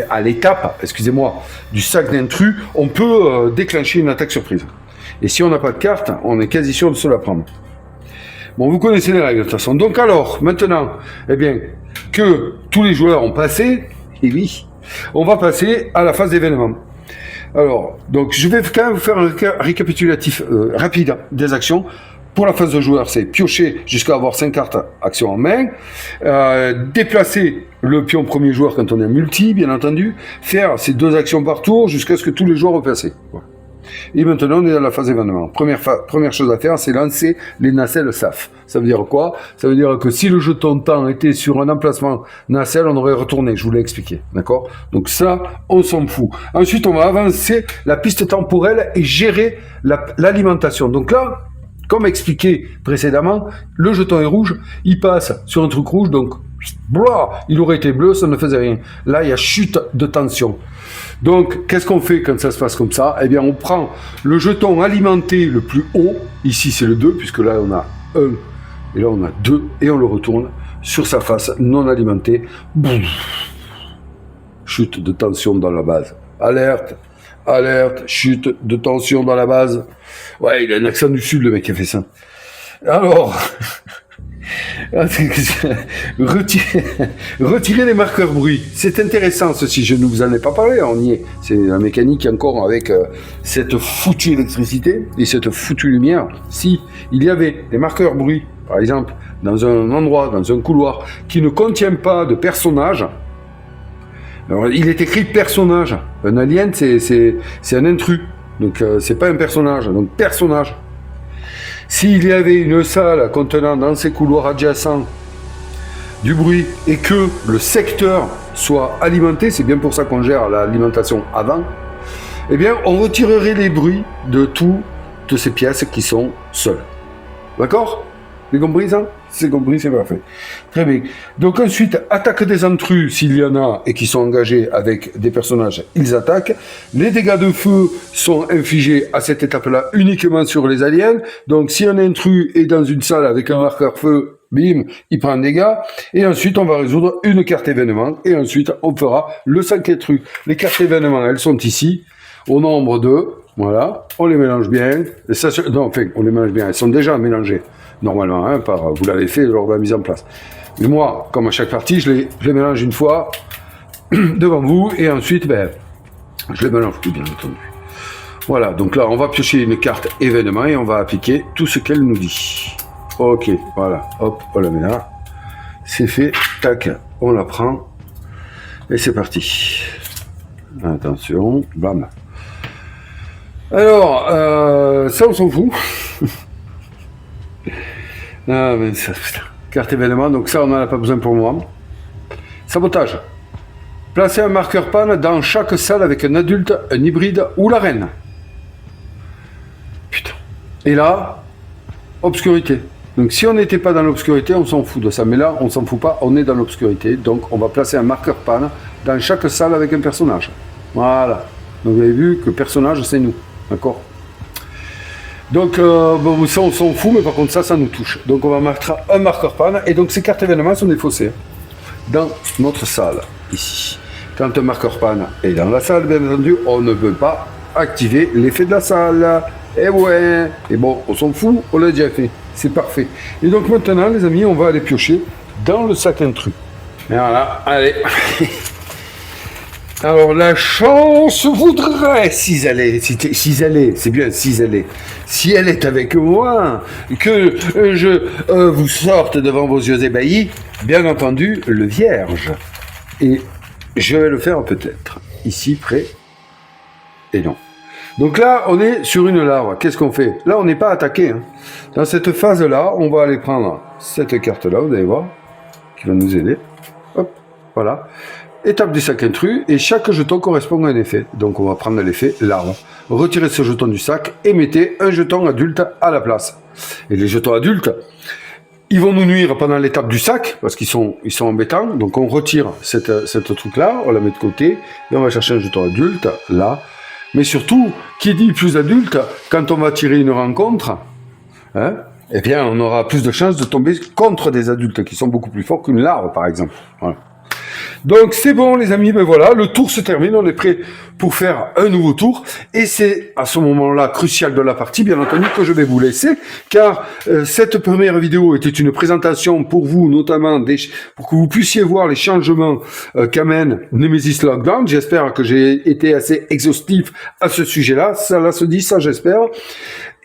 à l'étape, excusez-moi, du sac d'intrus, on peut déclencher une attaque surprise. Et si on n'a pas de carte, on est quasi sûr de se la prendre. Bon, vous connaissez les règles de toute façon. Donc alors, maintenant, eh bien, que tous les joueurs ont passé, et oui, on va passer à la phase d'événement. Alors, donc je vais quand même vous faire un récapitulatif rapide des actions. Pour la phase de joueur, c'est piocher jusqu'à avoir 5 cartes actions en main, déplacer le pion premier joueur quand on est multi, bien entendu, faire ces 2 actions par tour jusqu'à ce que tous les joueurs aient passé. Voilà. Et maintenant, on est dans la phase événement. Première chose à faire, c'est lancer les nacelles SAF. Ça veut dire quoi? Ça veut dire que si le jeton temps était sur un emplacement nacelle, on aurait retourné. Je vous l'ai expliqué. D'accord? Donc ça, on s'en fout. Ensuite, on va avancer la piste temporelle et gérer l'alimentation. Donc là, comme expliqué précédemment, le jeton est rouge, il passe sur un truc rouge, donc blah, il aurait été bleu, ça ne faisait rien. Là, il y a chute de tension. Donc, qu'est-ce qu'on fait quand ça se passe comme ça? Eh bien, on prend le jeton alimenté le plus haut, ici c'est le 2, puisque là on a 1, et là on a 2, et on le retourne sur sa face non alimentée. Boum. Chute de tension dans la base. Alerte, alerte, chute de tension dans la base. Ouais, il a un accent du sud, le mec qui a fait ça. Alors, retirer les marqueurs bruit. C'est intéressant, ceci, je ne vous en ai pas parlé, on y est. C'est la mécanique encore avec cette foutue électricité et cette foutue lumière. Si il y avait des marqueurs bruit, par exemple, dans un endroit, dans un couloir, qui ne contient pas de personnage, alors, il est écrit personnage. Un alien, c'est un intrus. Donc, c'est pas un personnage. Donc, personnage. S'il y avait une salle contenant dans ces couloirs adjacents du bruit et que le secteur soit alimenté, c'est bien pour ça qu'on gère l'alimentation avant, eh bien, on retirerait les bruits de toutes ces pièces qui sont seules. D'accord ? Vous compris ça? C'est compris, c'est parfait. Très bien. Donc ensuite, attaque des intrus, s'il y en a, et qui sont engagés avec des personnages, ils attaquent. Les dégâts de feu sont infligés à cette étape-là uniquement sur les aliens. Donc si un intrus est dans une salle avec un marqueur feu, bim, il prend un dégât. Et ensuite, on va résoudre une carte événement. Et ensuite, on fera le 5 intrus. Les cartes événements, elles sont ici, au nombre de... Voilà, on les mélange bien. Et ça, non, enfin, on les mélange bien. Elles sont déjà mélangées, normalement, hein, vous l'avez fait lors de la mise en place. Mais moi, comme à chaque partie, je les mélange une fois devant vous, et ensuite, je les mélange plus, bien entendu. Voilà, donc là, on va piocher une carte événement, et on va appliquer tout ce qu'elle nous dit. Ok, voilà, hop, on la met là. C'est fait, tac, on la prend, et c'est parti. Attention, bam. Alors, ça on s'en fout. Ah, mais ça, putain. Carte événement, donc ça on n'en a pas besoin pour moi. Sabotage. Placez un marqueur panne dans chaque salle avec un adulte, un hybride ou la reine. Putain. Et là, obscurité. Donc si on n'était pas dans l'obscurité, on s'en fout de ça. Mais là, on s'en fout pas, on est dans l'obscurité. Donc on va placer un marqueur panne dans chaque salle avec un personnage. Voilà. Donc vous avez vu que le personnage, c'est nous. D'accord? Donc ça on s'en fout, mais par contre ça nous touche. Donc on va mettre un marqueur panne, et donc ces cartes événements sont défaussées dans notre salle, ici. Quand un marqueur panne est dans la salle, bien entendu, on ne peut pas activer l'effet de la salle. Et ouais, et bon, on s'en fout, on l'a déjà fait, c'est parfait. Et donc maintenant les amis, on va aller piocher dans le sac intrus. Et voilà, allez. Alors la chance voudrait, si elle est avec moi, que je vous sorte devant vos yeux ébahis, bien entendu, le Vierge. Et je vais le faire peut-être, ici, près, et non. Donc là, on est sur une larve. Qu'est-ce qu'on fait? Là, on n'est pas attaqué. Hein. Dans cette phase-là, on va aller prendre cette carte-là, vous allez voir, qui va nous aider. Hop, voilà. Étape du sac intrus, et chaque jeton correspond à un effet. Donc on va prendre l'effet larve. Retirez ce jeton du sac et mettez un jeton adulte à la place. Et les jetons adultes, ils vont nous nuire pendant l'étape du sac, parce qu'ils sont embêtants. Donc on retire cette truc-là, on la met de côté, et on va chercher un jeton adulte, là. Mais surtout, qui dit plus adulte, quand on va tirer une rencontre, hein, eh bien on aura plus de chances de tomber contre des adultes qui sont beaucoup plus forts qu'une larve, par exemple. Voilà. Donc c'est bon les amis, ben voilà, le tour se termine, on est prêt pour faire un nouveau tour, et c'est à ce moment-là crucial de la partie, bien entendu, que je vais vous laisser, car cette première vidéo était une présentation pour vous, notamment pour que vous puissiez voir les changements qu'amène Nemesis Lockdown. J'espère que j'ai été assez exhaustif à ce sujet-là, ça là se dit, ça j'espère,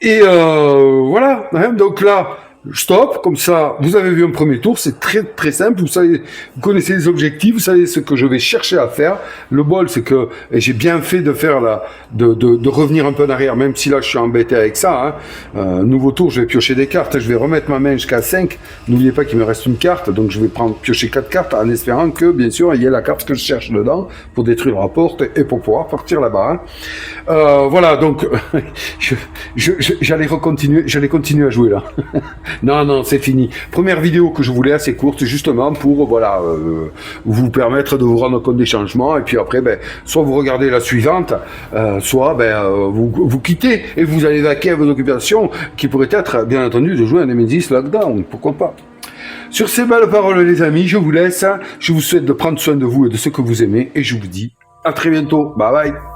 et voilà, hein, donc là, stop, comme ça, vous avez vu un premier tour, c'est très très simple, vous connaissez les objectifs, vous savez ce que je vais chercher à faire. Le bol, c'est que et j'ai bien fait de faire de revenir un peu en arrière, même si là je suis embêté avec ça. Hein. Nouveau tour, je vais piocher des cartes, je vais remettre ma main jusqu'à 5. N'oubliez pas qu'il me reste une carte, donc je vais piocher 4 cartes en espérant que, bien sûr, il y ait la carte que je cherche dedans pour détruire la porte et pour pouvoir partir là-bas. Hein. Voilà, donc j'allais continuer à jouer là. Non, c'est fini. Première vidéo que je voulais assez courte, justement pour vous permettre de vous rendre compte des changements. Et puis après, soit vous regardez la suivante, soit vous quittez et vous allez vaquer à vos occupations, qui pourraient être, bien entendu, de jouer à Nemesis Lockdown. Pourquoi pas? Sur ces belles paroles, les amis, je vous laisse. Je vous souhaite de prendre soin de vous et de ceux que vous aimez. Et je vous dis à très bientôt. Bye bye.